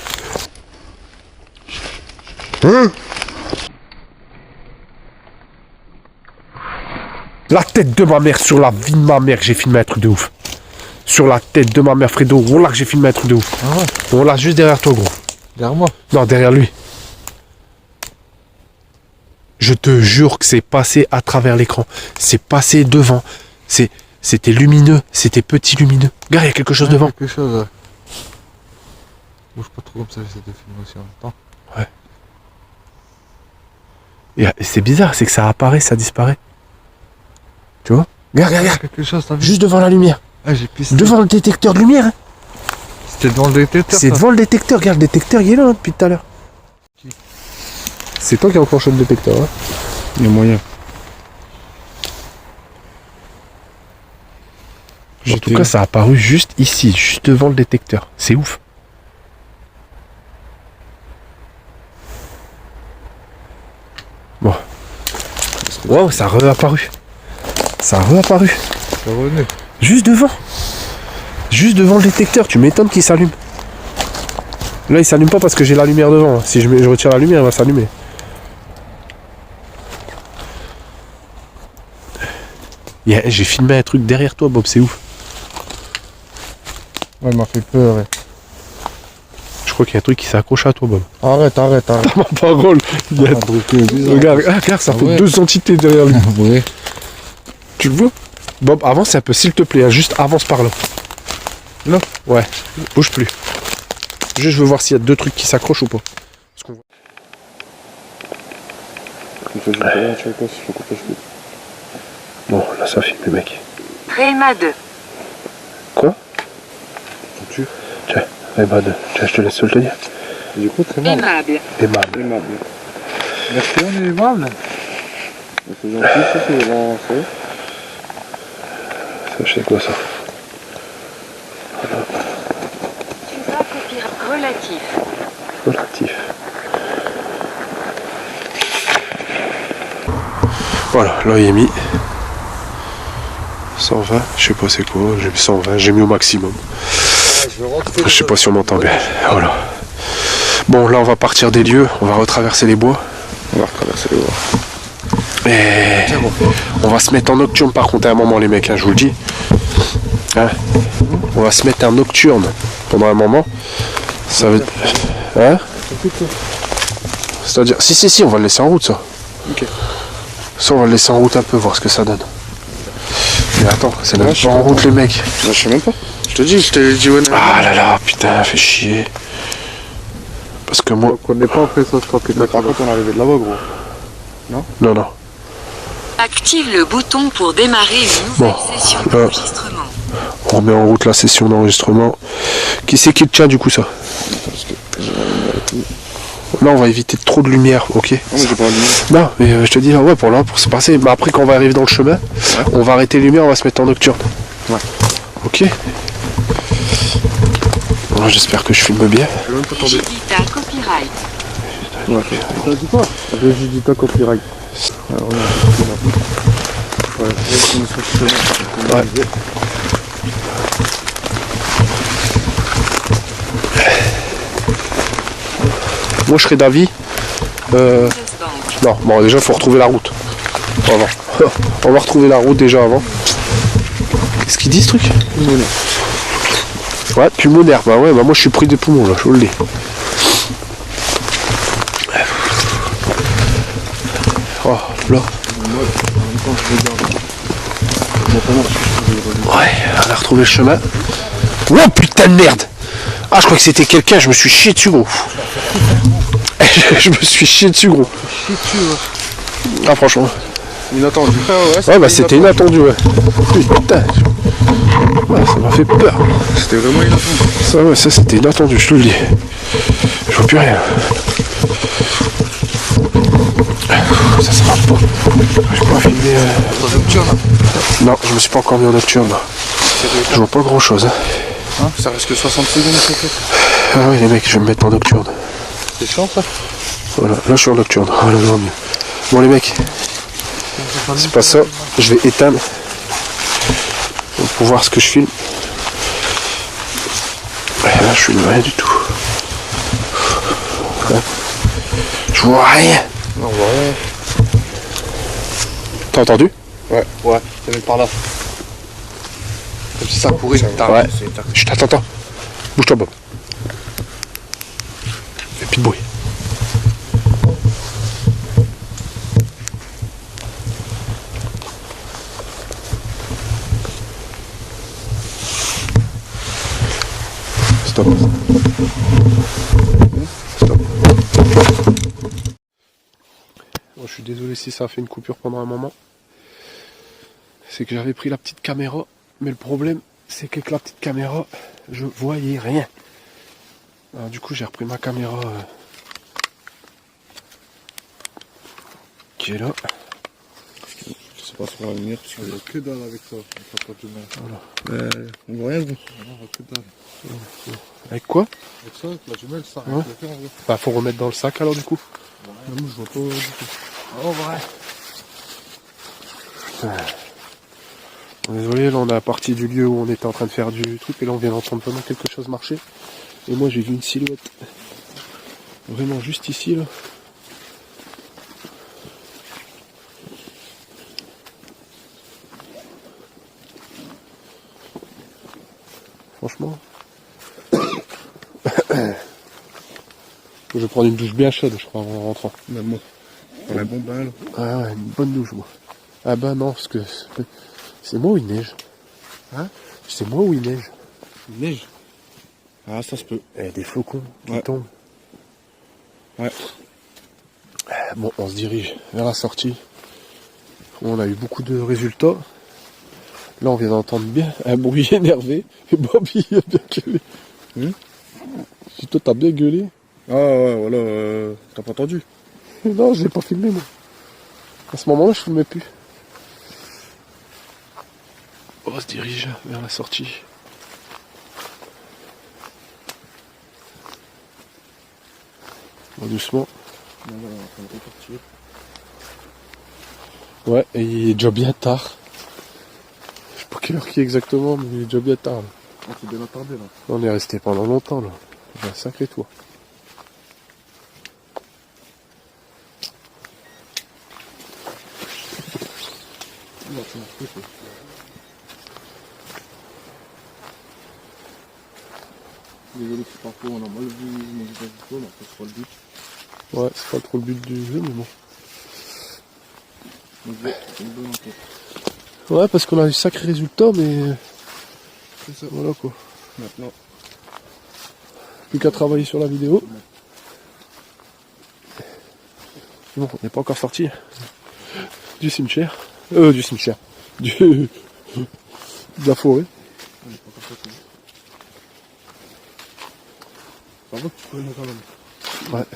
S1: Hein? La tête de ma mère, sur la vie de ma mère, j'ai filmé un truc de ouf. Sur la tête de ma mère, Fredo, on l'a que j'ai filmé un truc de ouf.
S3: Ah ouais?
S1: On l'a juste derrière toi, gros.
S3: Derrière moi?
S1: Non, derrière lui. Je te jure que c'est passé à travers l'écran. C'est passé devant. C'était lumineux. C'était petit lumineux. Regarde, il y a quelque chose devant.
S3: Quelque chose, ouais. Bouge pas trop comme ça, j'essaie de filmer aussi en même temps.
S1: Ouais. Et c'est bizarre, c'est que ça apparaît, ça disparaît. Tu vois? Regarde.
S3: Quelque chose, t'as vu?
S1: Juste devant la lumière.
S3: Ah, j'ai pissé.
S1: Devant le détecteur de lumière. Hein.
S3: C'était devant le détecteur.
S1: C'est
S3: ça.
S1: devant le détecteur. Regarde, le détecteur, il est là hein, depuis tout à l'heure. C'est toi qui as enclenché le détecteur. Hein.
S2: Il y a moyen.
S1: En tout cas, ça a apparu juste ici, juste devant le détecteur. C'est ouf. Bon. Wow, ça a réapparu. Ça a réapparu.
S3: Ça revenait.
S1: Juste devant. Juste devant le détecteur. Tu m'étonnes qu'il s'allume. Là, il s'allume pas parce que j'ai la lumière devant. Si je retire la lumière, il va s'allumer. J'ai filmé un truc derrière toi, Bob. C'est ouf.
S3: Ouais, il m'a fait peur. Ouais.
S1: Je crois qu'il y a un truc qui s'est accroché à toi, Bob.
S3: Arrête.
S1: Ma parole. Il y a... regarde, ça fait deux entités derrière lui.
S3: Ouais.
S1: Tu le vois? Bob, avance un peu, s'il te plaît. Hein, juste avance par là. Là? Ouais. Bouge plus. Juste, je veux voir s'il y a deux trucs qui s'accrochent ou pas. Parce qu'on voit... Bon, Là, ça filme, les mecs.
S4: Réma 2.
S1: Quoi?
S2: Tu
S1: Tiens, Réma 2. Tiens, je te laisse le dire.
S2: du coup, très mal.
S4: Aimable.
S1: Aimable.
S2: Aimable.
S3: Merci, on est aimable.
S2: C'est gentil, ça, c'est vraiment ça.
S1: Ça, je sais quoi, ça?
S4: Relatif.
S1: Relatif. Voilà, là il est mis 120, je sais pas c'est quoi, j'ai mis 120, j'ai mis au maximum. Je sais pas si on m'entend bien. Voilà. Bon, là on va partir des lieux, on va retraverser les bois.
S2: On va retraverser les bois.
S1: Et on va se mettre en nocturne par contre à un moment les mecs, hein, je vous le dis. Hein, on va se mettre en nocturne pendant un moment. Ça veut dire... Hein? C'est-à-dire... Si, on va le laisser en route ça.
S2: Ok.
S1: Ça on va le laisser en route un peu, voir ce que ça donne. Mais attends, c'est même pas en route les mecs.
S2: Moi, je sais même pas. Je te dis, ouais.
S1: Ah là là, putain, fait chier. Parce que moi...
S3: On n'est pas en fait ça, je crois que
S2: Mais par contre, on est arrivé de là-bas, gros.
S1: Non.
S4: Active le bouton pour démarrer une nouvelle
S1: Bon,
S4: session
S1: là.
S4: d'enregistrement.
S1: On remet en route la session d'enregistrement. Qui c'est qui le tient du coup ça?
S2: Parce que
S1: Là on va éviter trop de lumière, ok?
S2: non, mais j'ai pas envie.
S1: Non, mais je te dis, ouais, pour se passer. Mais après, quand on va arriver dans le chemin, on va arrêter les lumières, on va se mettre en nocturne.
S2: Ouais.
S1: Ok? Bon, j'espère que je filme bien.
S2: Je vais même pas tomber.
S4: Digita copyright.
S2: Ouais. T'as dit quoi? Rigidita copyright. Alors, on ouais, on est sur le chemin.
S1: Ouais. Moi, je serais d'avis.
S4: Bank.
S1: Non, bon, déjà, il faut retrouver la route. Avant. On va retrouver la route déjà avant. Qu'est-ce qu'il dit ce truc? Ouais, pulmonaire. Bah ouais, bah moi je suis pris des poumons là, je vous le dis. Oh, là. Ouais, on a retrouvé le chemin. Oh putain de merde! Ah, je crois que c'était quelqu'un, je me suis chié dessus, gros. Je me suis chié dessus, gros. Ah, franchement.
S2: Inattendu.
S1: Ouais, bah c'était inattendu, ouais. Putain. Ouais, ça m'a fait peur.
S2: C'était vraiment inattendu.
S1: Ça, ouais, ça c'était inattendu, je te le dis. Je vois plus rien. Ça se marche pas. Je peux pas filmer. Non, je me suis pas encore mis en nocturne. Je vois pas grand chose.
S2: Hein, ça reste que 60 secondes, c'est fait.
S1: Ah oui, les mecs, je vais me mettre en nocturne.
S3: C'est chiant ça.
S1: Voilà, là je suis en nocturne. Voilà, non, mieux. Bon, les mecs, c'est pas ça. Je vais éteindre pour voir ce que je filme. Et là, je filme rien du tout. Là. Je vois rien.
S2: Non, on voit rien.
S1: T'as entendu?
S2: Ouais, c'est même par là. Comme si ça courait.
S1: Ouais. Chut, attends. Bouge-toi, Bob. Fais plus de bruit. Stop. Bon, je suis désolé si ça a fait une coupure pendant un moment. C'est que j'avais pris la petite caméra, mais le problème c'est qu'avec la petite caméra, je voyais rien. Alors, du coup, j'ai repris ma caméra qui est là.
S2: Je sais pas si on va venir. Parce
S3: On voit que dalle avec ça. On fait pas de mal.
S2: on voit rien, gros.
S3: On voit que dalle.
S1: Avec quoi?
S3: Avec ça, avec la jumelle, ça
S1: Ouais.
S3: arrête le faire en vrai.
S1: Bah, faut remettre dans le sac alors, du coup.
S3: Moi, je vois pas du tout.
S1: Oh, vrai. Désolé, là on est parti du lieu où on était en train de faire du truc et là on vient d'entendre vraiment quelque chose marcher. Et moi j'ai vu une silhouette. Vraiment juste ici là. Franchement. Je vais prendre une douche bien chaude je crois en rentrant.
S2: Même moi. On a un bon bain, là.
S1: Ah ouais, une bonne douche moi. Ah bah non, parce que c'est moi ou il neige?
S2: Hein?
S1: C'est moi ou il neige?
S2: Il neige. Ah, ça se peut.
S1: Il y a des flocons qui
S2: Ouais.
S1: tombent.
S2: Ouais.
S1: Bon, on se dirige vers la sortie. On a eu beaucoup de résultats. Là, on vient d'entendre bien un bruit énervé. Et Bobby, il a bien gueulé. Si toi, t'as bien gueulé.
S2: Ah ouais, voilà, t'as pas entendu?
S1: Non, je l'ai pas filmé, moi. À ce moment-là, je filmais plus. On se dirige vers la sortie. Bon, doucement.
S2: Non, voilà, on est en train de repartir.
S1: Ouais, et il est déjà bien tard. Je sais pas quelle heure qui est exactement, mais il est déjà bien tard. Là.
S2: Ah, c'est bien attardé là.
S1: On est resté pendant longtemps, là. C'est un sacré tour.
S2: Là, tu m'as fait, quoi. Désolé si parfois on a mal vu nos résultats, mais après c'est pas le but.
S1: Ouais, c'est pas trop le but du jeu, mais bon.
S2: Donc c'est une bonne enquête.
S1: Ouais, parce qu'on a eu sacré résultat, mais
S2: C'est ça.
S1: voilà quoi.
S2: Maintenant,
S1: Plus qu'à travailler sur la vidéo. Bon, on n'est pas encore sorti du cimetière. Du cimetière. De la forêt.
S2: on est pas encore sorti. Ça va, tu peux quand même.
S1: Ouais.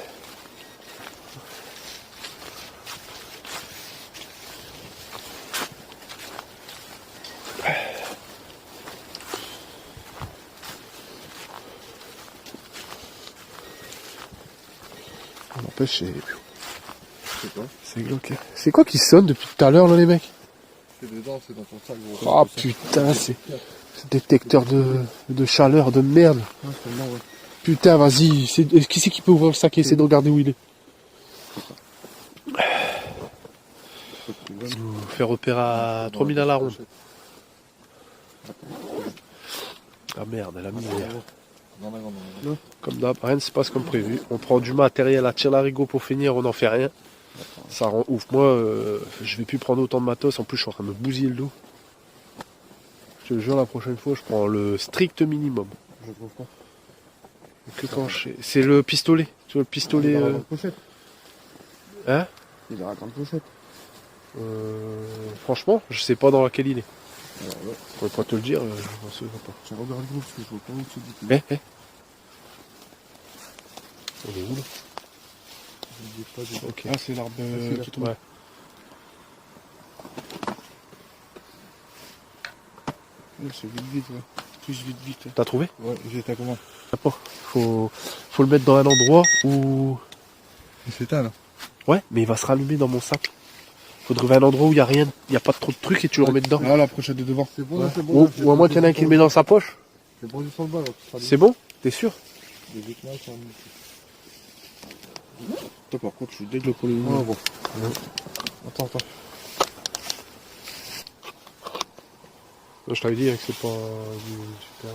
S1: On empêche,
S2: C'est quoi?
S1: c'est glauque. C'est quoi qui sonne depuis tout à l'heure là les mecs?
S2: C'est dedans, c'est dans ton sac, gros.
S1: Ah putain, c'est détecteur de chaleur de merde.
S2: Ah, c'est dedans, ouais.
S1: Putain, vas-y, qui c'est qui peut ouvrir le sac et essayer de regarder où il est? Je vous fais repérer à 3000 à la ronde. Ah merde, elle a mis hier.
S2: Non.
S1: Comme d'hab, rien ne se passe comme prévu. On prend du matériel à tir-larigot pour finir, on n'en fait rien. Ça rend ouf. Moi, je vais plus prendre autant de matos. En plus, je suis en train de me bousiller le dos. Je te jure, la prochaine fois, je prends le strict minimum.
S2: Je trouve pas.
S1: Que quand c'est le pistolet. Tu vois, le pistolet.
S2: Il est dans la pochette.
S1: Hein
S2: Il est dans la grande pochette.
S1: Franchement, je sais pas dans laquelle il est.
S2: Alors là,
S1: Je pourrais pas te le dire, je m'en souviens pas.
S2: tu regardes gros parce que je vois pas où tu dis.
S1: Eh On est où là Ok.
S2: Ah, c'est l'arbre qui tombe.
S1: Ouais.
S2: C'est vite, ouais. Touche vite.
S1: T'as trouvé?
S2: Ouais, j'étais à comment?
S1: Faut le mettre dans un endroit où...
S2: Il s'éteint là.
S1: Ouais, mais il va se rallumer dans mon sac. Faut trouver un endroit où il y a rien, il y a pas trop de trucs et tu le remets dedans.
S2: Ah, la pochette de devant. C'est bon,
S1: Ouais.
S2: c'est bon.
S1: Ou à moins qu'il y en a un qui le met dans sa poche.
S2: C'est bon, sur le bas là.
S1: C'est bon? T'es sûr?
S2: Toi, par contre, je suis dégueu pour les lumières.
S1: Ah bon.
S2: Attends.
S1: Je t'avais dit que c'est pas du super...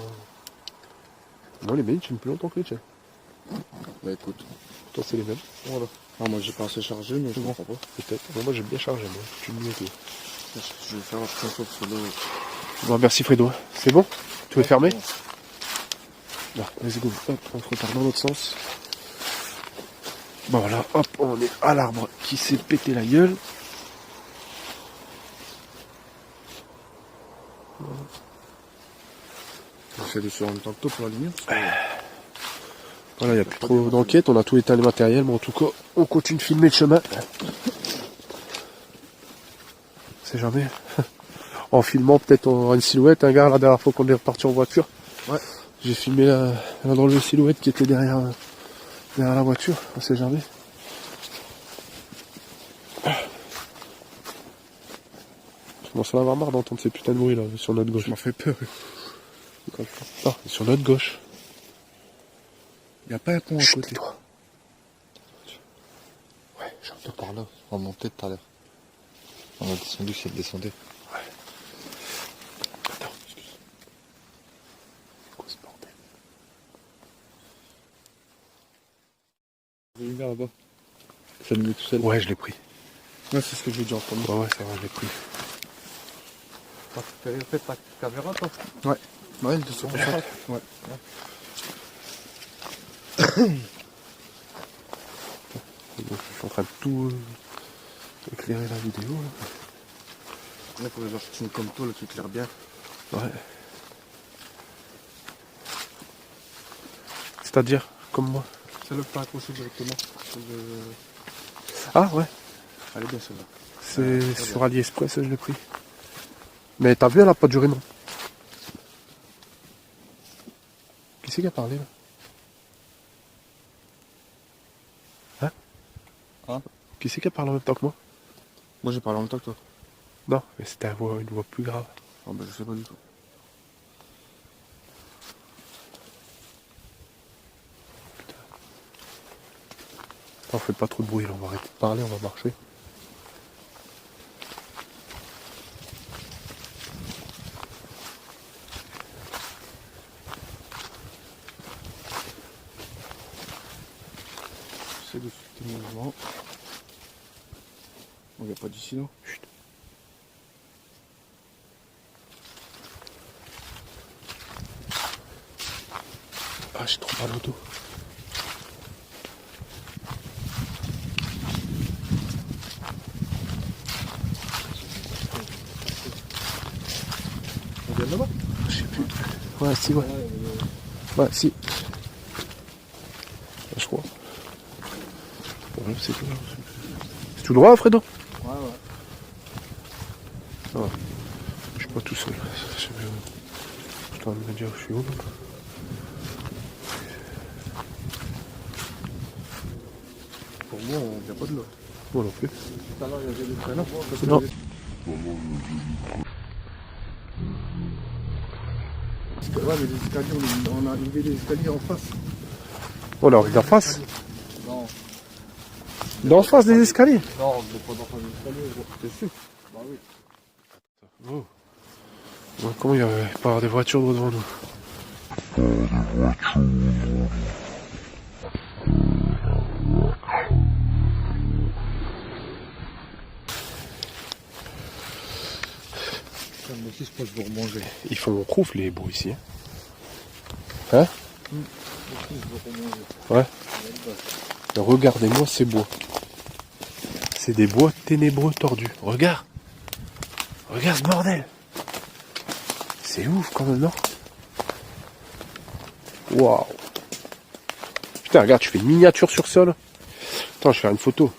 S1: Moi les miennes tiennent plus longtemps que les tiennes.
S2: Bah écoute.
S1: Toi c'est les mêmes.
S2: Voilà. Ah, moi j'ai pas assez chargé, mais je comprends pas.
S1: Peut-être. Moi j'ai bien chargé moi. Tu me mets tout.
S2: Je vais faire la prochaine fois parce que là.
S1: Bon merci Fredo. C'est bon? Tu veux fermer? Là, let's go. Hop, on se repart dans l'autre sens. Bon voilà, hop, on est à l'arbre qui s'est pété la gueule.
S2: J'essaie de suivre en même temps que toi pour la lumière.
S1: Voilà, il n'y a plus trop d'enquête, on a tout éteint les matériels, mais en tout cas, on continue de filmer le chemin. C'est jamais. En filmant peut-être on aura une silhouette, un gars la dernière fois qu'on est reparti en voiture.
S2: Ouais.
S1: J'ai filmé la drôle de silhouette qui était derrière la voiture, on sait jamais. Je commence à en avoir marre d'entendre ces putains de bruits là, sur notre gauche.
S2: Je m'en fais peur.
S1: Ah, sur notre gauche.
S2: Il n'y a pas un pont à
S1: Chut,
S2: côté.
S1: tais-toi. Ouais, j'entends.
S3: Par là, on montait tout à l'heure. On a descendu, c'est descendu.
S1: Attends, excuse. Quoi ce bordel?
S2: La lumière là-bas. Ça me met tout seul.
S1: Ouais, je l'ai pris.
S2: Ouais, c'est ce que j'ai dit en premier.
S1: Ouais, c'est vrai, je l'ai pris.
S3: Tu as fait ta caméra toi?
S2: Ouais, il était sur le sac. Ouais.
S1: Je suis en train de tout éclairer la vidéo. Là.
S2: Là, faut que je cherche une comme toi, là, tu éclaires bien.
S1: Ouais. C'est-à-dire, comme moi.
S2: Celle-là, pas accrochée directement.
S1: Ah ouais,
S2: Elle est bien, celle-là.
S1: c'est sur AliExpress, je l'ai pris. Mais t'as vu, elle a pas duré, non. Qui c'est qui a parlé, là? Hein?
S2: Hein?
S1: Qui c'est qui a parlé en même temps que moi?
S2: Moi, j'ai parlé en même temps que toi.
S1: Non, mais c'était une voix plus grave.
S2: Ah, bah, je sais pas du tout.
S1: On fait pas trop de bruit, là, on va arrêter de parler, on va marcher.
S2: C'est de tes mouvements. On n'y a pas d'ici, non?
S1: Chut. Ah, j'ai trop mal au dos.
S2: On vient de là-bas?
S1: Je sais plus. Ouais, si, ouais. Ouais, si. Je crois. Ouais, c'est tout. C'est tout droit, Fredo?
S2: Ouais, ouais.
S1: Ah ouais. Je suis pas tout seul. Je dois me dire que je suis où.
S2: Pour moi, on vient pas de là.
S1: Moi non plus.
S2: Tout à l'heure, il y avait des traîneaux.
S1: Non.
S2: Ouais, mais les escaliers, on a arrivé les escaliers en face.
S1: Oh là, d'en face.
S3: Non,
S1: D'en face des escaliers.
S3: non, on n'est pas dans un escalier,
S2: T'es sûr?
S3: bah oui.
S1: Oh. Ouais, comment il y avait pas avoir des voitures devant nous?
S3: Putain, moi aussi, je pense que je vais remanger.
S1: Ils font crouf les beaux ici. Hein?
S3: Moi aussi, je vais remanger.
S1: Ouais. Regardez-moi ces bois. C'est des bois ténébreux tordus. Regarde. Regarde ce bordel. C'est ouf quand même, non? Waouh. Putain, regarde, tu fais une miniature sur sol. Attends, je vais faire une photo.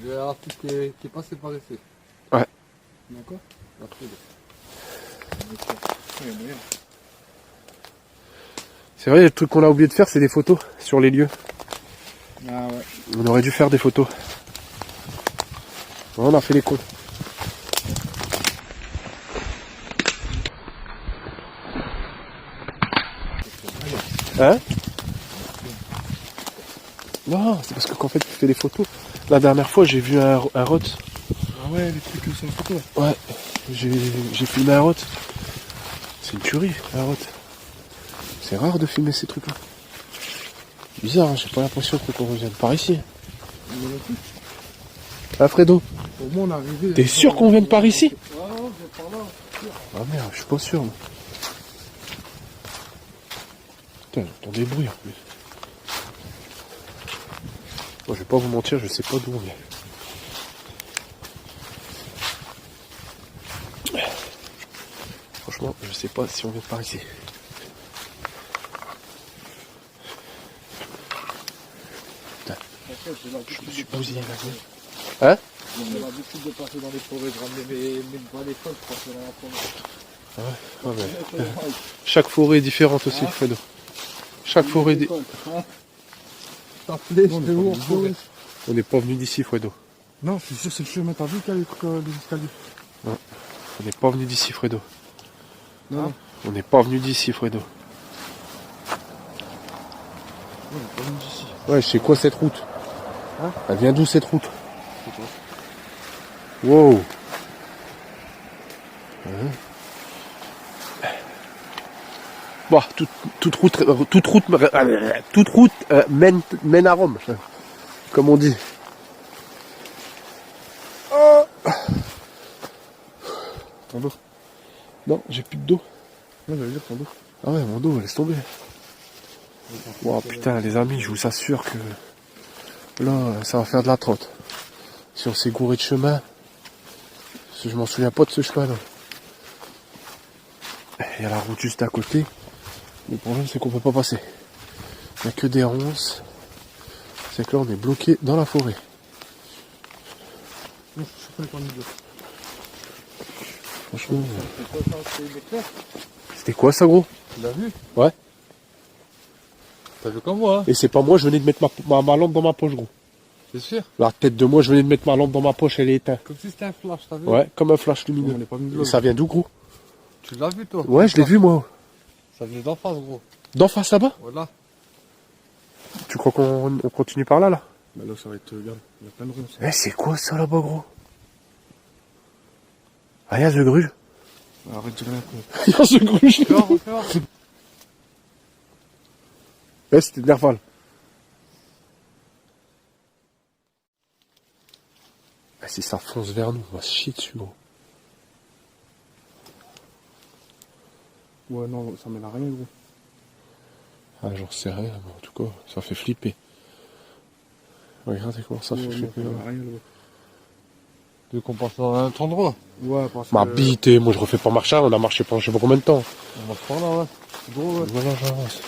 S3: Il y a un truc qui est passé par ici.
S1: Ouais.
S3: D'accord? La foudre.
S2: Il y a moyen.
S1: C'est vrai, le truc qu'on a oublié de faire, c'est des photos sur les lieux.
S2: Ah ouais.
S1: On aurait dû faire des photos. Ouais, on a fait les cons. Hein? Non, c'est parce que qu'en fait tu fais des photos. La dernière fois j'ai vu un rot.
S2: Ah ouais, les trucs sur la photo.
S1: Ouais, j'ai filmé un rot. C'est une tuerie, un rot. C'est rare de filmer ces trucs là. Bizarre, hein, j'ai pas l'impression qu'on revienne par ici. Ah Fredo,
S2: Au moins, on est arrivé.
S1: t'es sûr qu'on vienne par ici?
S3: Ouais, non, je vais par là.
S1: Ah merde, je suis pas sûr. Moi. Putain, j'entends des bruits en plus. Moi, je vais pas vous mentir, je sais pas d'où on est. Franchement, je sais pas si on vient par ici. Putain, je me suis bousillé la gueule. Hein?
S3: J'ai l'habitude de passer dans les forêts, je ramenais mes balais folles, je passais dans la forêt.
S1: Ouais, mais, chaque forêt est différente aussi, Fredo. Chaque forêt est...
S3: T'as flé, je fais où en forêt?
S1: On n'est pas venu d'ici, Fredo.
S2: Non, c'est sûr, c'est le chemin. T'as vu qu'il y a les escaliers?
S1: On n'est pas venu d'ici, Fredo.
S2: Non, non.
S1: On n'est pas venu d'ici, Fredo.
S2: On est pas venu d'ici.
S1: Ouais, c'est quoi cette route?
S2: Hein?
S1: Elle vient d'où cette route?
S2: C'est quoi?
S1: Wow. Bon, toute route mène à Rome, comme on dit. Oh.
S2: Ton dos.
S1: Non, j'ai plus de dos.
S2: Non, j'allais dire ton dos.
S1: Ah ouais, mon dos, laisse tomber. Wow, putain, les amis, je vous assure que là, ça va faire de la trotte. Si on s'est gouré de chemin, Parce que je m'en souviens pas de ce chemin là. Il y a la route juste à côté. Le problème c'est qu'on peut pas passer. Il n'y a que des ronces. C'est que là on est bloqué dans la forêt.
S2: Non, je suis pas avec un
S1: Franchement.
S3: C'est quoi ça, c'est une éclair?
S1: C'était quoi ça gros?
S3: Tu l'as vu?
S1: Ouais.
S3: T'as vu comme moi, hein?
S1: Et c'est pas moi, je venais de mettre ma lampe dans ma poche gros.
S3: C'est sûr?
S1: La tête de moi, je venais de mettre ma lampe dans ma poche, elle est éteinte.
S3: Comme si c'était un flash, t'as vu?
S1: Ouais, comme un flash lumineux.
S2: On n'est pas venu de
S1: Et
S2: là.
S1: ça vient d'où gros?
S3: Tu l'as vu toi?
S1: Ouais, je l'ai vu moi.
S3: Ça venait d'en face, gros.
S1: D'en face là-bas?
S3: Voilà.
S1: Tu crois qu'on continue par là là?
S2: Bah là, ça va être. Regarde, il y a plein de ronces.
S1: Eh, c'est quoi ça là-bas gros? Ah, y'a The Gruge.
S2: Arrête de dire rien.
S1: Y'a The Gruge.
S3: Fais voir, fais voir.
S1: Eh, c'était Nerval. Eh, si ça fonce vers nous, on va se chier dessus gros.
S2: Ouais, non, ça mène à rien, gros.
S1: Ah, j'en sais rien, mais en tout cas, ça fait flipper. Regardez comment ça fait
S2: Ouais, non,
S1: flipper.
S2: ça
S1: là.
S2: mène à rien, gros.
S3: Tu veux qu'on passe dans un autre endroit?
S2: Ouais, parce
S1: Ma
S2: que.
S1: bite, moi je refais pas marcher, on a marché pendant je sais pas combien de temps.
S3: On va se prendre là, ouais. C'est gros, ouais.
S1: Voilà, j'avance.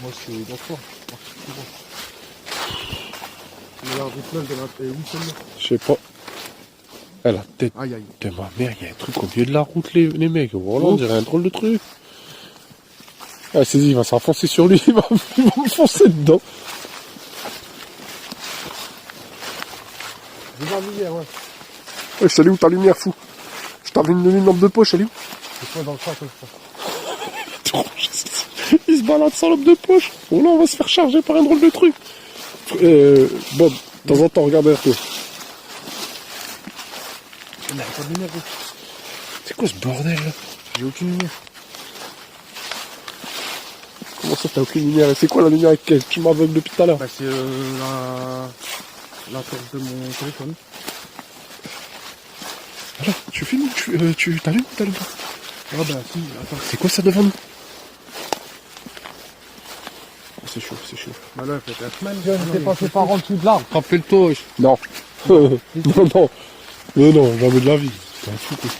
S3: Moi, je suis d'accord.
S2: On a la route là, de la. Où celle-là?
S1: Je sais pas. Eh, la tête
S2: Aïe, aïe.
S1: de ma mère, il y a un truc au milieu de la route, les mecs. Voilà, on dirait un drôle de truc. Ah, c'est-y, il va s'enfoncer sur lui, il va me foncer dedans.
S3: J'ai la lumière, ouais.
S1: Ouais, je t'allais où ta lumière, fou? Je t'avais une lampe de poche, elle est où?
S3: C'est quoi dans le sac, ça?
S1: Il se balade sans lampe de poche. Oh là, on va se faire charger par un drôle de truc. Bob, de temps en temps, regarde derrière toi.
S2: Il n'y a pas de lumière, gros.
S1: C'est quoi ce bordel là?
S2: J'ai aucune lumière.
S1: Comment ça, t'as aucune lumière? Et c'est quoi la lumière avec laquelle tu m'aveugles depuis tout à l'heure?
S2: Bah, c'est la torche de mon téléphone.
S1: Voilà, tu filmes, tu t'allumes, t'allumes pas.
S2: Ah, bah, si, attends.
S1: C'est quoi ça devant nous? Oh, c'est chaud, c'est chaud.
S2: Bah, là, il fait la semaine.
S3: T'es passé par en dessous de l'arbre. Rappelle-toi, wesh.
S1: Non. Non, jamais de la vie. C'est un fou, quoi.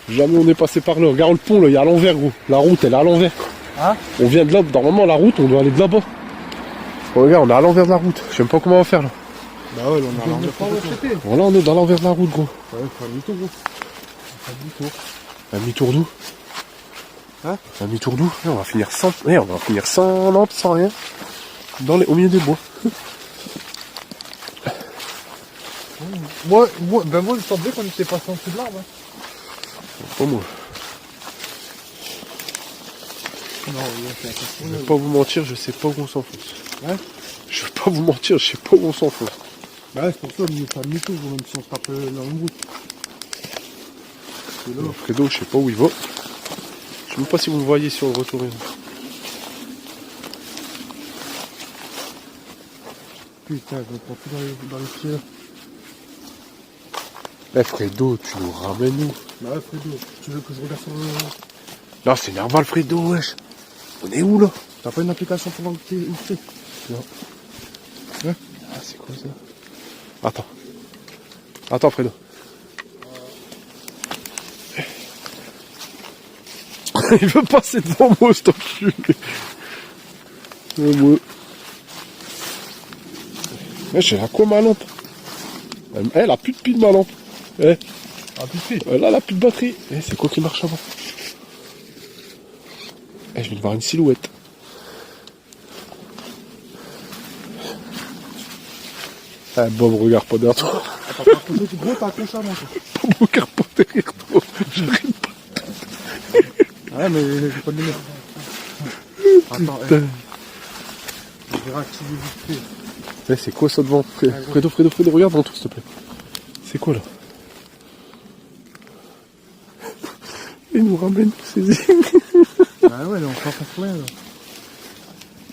S1: Jamais on est passé par là. Regarde le pont, là, il est à l'envers, gros. La route, elle est à l'envers.
S3: Hein?
S1: On vient de là, normalement, la route, on doit aller de là-bas. Oh, regarde, on est à l'envers de la route. Je sais même pas comment on va faire, là.
S2: Bah, ouais, là, on a l'envers.
S1: Voilà, on est dans l'envers de la route, gros.
S2: Ouais, faut un demi-tour, gros.
S1: Un demi-tour d'où?
S2: Hein?
S1: Un demi-tour d'où? On va finir sans... on va finir sans lampe, sans rien. Au milieu des bois.
S3: Moi, il me semblait qu'on était passé en dessous de l'arbre. Hein.
S1: Pas moi.
S2: Non, là, c'est attention.
S1: Je vais pas vous mentir, je sais pas où on s'enfonce.
S2: Hein?
S1: Je vais pas vous mentir, je sais pas où on s'enfonce.
S2: Bah, ouais, c'est pour ça, il faut un demi-tour, gros, même si on se tape dans une route. C'est là.
S1: Fredo, je sais pas où il va. Je sais même pas si vous le voyez sur le retour.
S2: Putain, je me prends plus dans les pieds, là.
S1: Eh Fredo, tu nous ramènes où?
S2: Bah, ouais, Fredo, tu veux que je regarde sur le.
S1: Là, c'est Nerval, Fredo, wesh. On est où, là?
S2: T'as pas une application pour voir où t'es?
S1: Non. Hein? Ah, c'est quoi ça? Attends. Attends, Fredo. Il veut passer devant moi, cet enculé. Moi. J'ai à quoi ma lampe? Elle a plus de pile, ma lampe.
S3: Ah, tout de suite.
S1: Là, elle a plus de batterie. C'est quoi qui marche avant? Je viens de voir une silhouette. Bob, regarde pas derrière toi.
S2: Attends, par contre, gros, t'as accroché avant, toi.
S1: Bob, regarde pas derrière toi. J'arrive pas.
S2: Ouais, mais j'ai pas de lumière. Attends,
S1: Putain.
S2: je vais réactiver vite fait.
S1: C'est quoi ça devant? Fredo, regarde devant toi, s'il te plaît. C'est quoi là? Il nous ramène, c'est dit.
S2: Ah ouais, là, on s'en passe plein, là.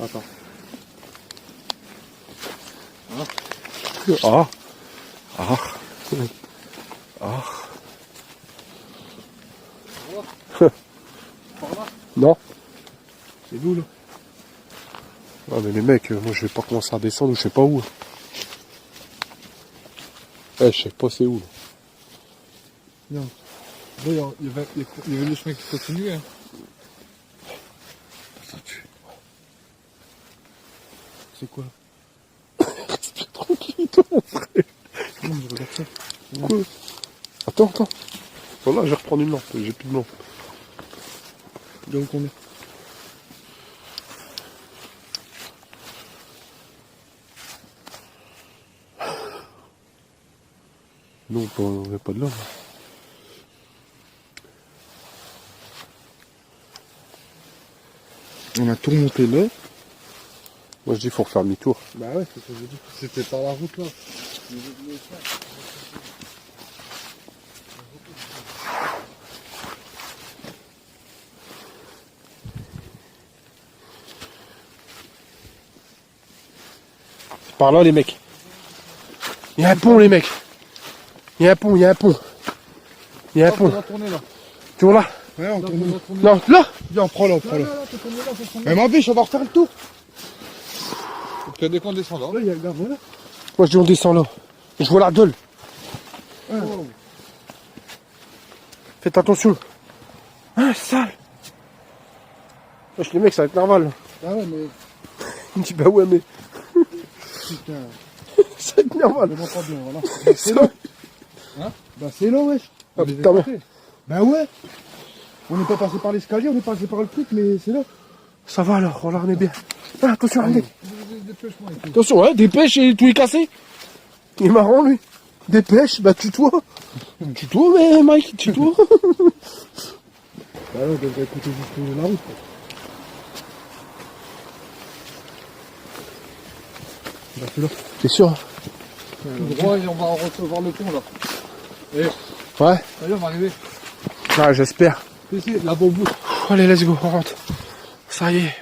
S2: Attends.
S1: Ah. Ah. Ah. Non.
S2: C'est d'où, là?
S1: Ah mais les mecs, moi je vais pas commencer à descendre ou je sais pas où. Je sais pas c'est où.
S3: Non. Bon, il y avait le chemin qui continuait. Hein. Ça tue.
S2: C'est quoi?
S1: Respire tranquille, toi, mon frère.
S2: Non, je regarde ça.
S1: Quoi? Attends. Voilà, je vais reprendre une lampe, j'ai plus de lampe.
S2: Donc on est.
S1: Non, on n'a pas de lampe.
S2: On a tout remonté là.
S1: Moi je dis faut refaire demi-tour.
S2: Bah ouais, c'est ce que je veux dire.
S3: C'était par la route là.
S1: C'est par là les mecs. Il y a un pont les mecs. Il y a un pont. Il y a un pont.
S3: On va tourner là.
S1: Tu vois là?
S2: Ouais, on tourne là.
S1: Non, là.
S2: Viens, prends-la.
S3: T'es tourné là, faut tourner.
S2: Mais ma biche, on va refaire le tour.
S3: Donc dès qu'on descend là.
S2: Là, il y a le gars, voilà.
S1: Moi je dis on descend là. Je vois la gueule.
S3: Oh.
S1: Faites attention. Ah, sale. Wesh, les mecs, ça va être normal.
S2: Ah ouais, mais
S1: Il me dit bah ouais mais
S2: putain,
S1: ça va être normal.
S2: je vois pas bien, voilà. Bah, c'est là.
S3: Hein?
S2: Bah c'est là, wesh.
S1: Ah putain merde.
S2: Bah ouais. On n'est pas passé par l'escalier, on est passé par le truc, mais c'est là.
S1: Ça va alors, voilà, on est bien. Ah, attention, regardez.
S3: Dépêche-moi et tout.
S1: Attention, ouais, dépêche et tout est cassé. Il est marrant lui. Dépêche, bah tue-toi. Tue-toi, mais Mike, tue-toi.
S2: Bah là, on devrait écouter juste la route, quoi. Bah c'est là.
S1: T'es sûr?
S3: Tout droit et on va recevoir le pont là. Et
S1: Ouais.
S3: ça y est, on va arriver.
S1: Ah, j'espère.
S3: Ici, là-bas au bout.
S1: Allez, let's go, on rentre. Ça y est,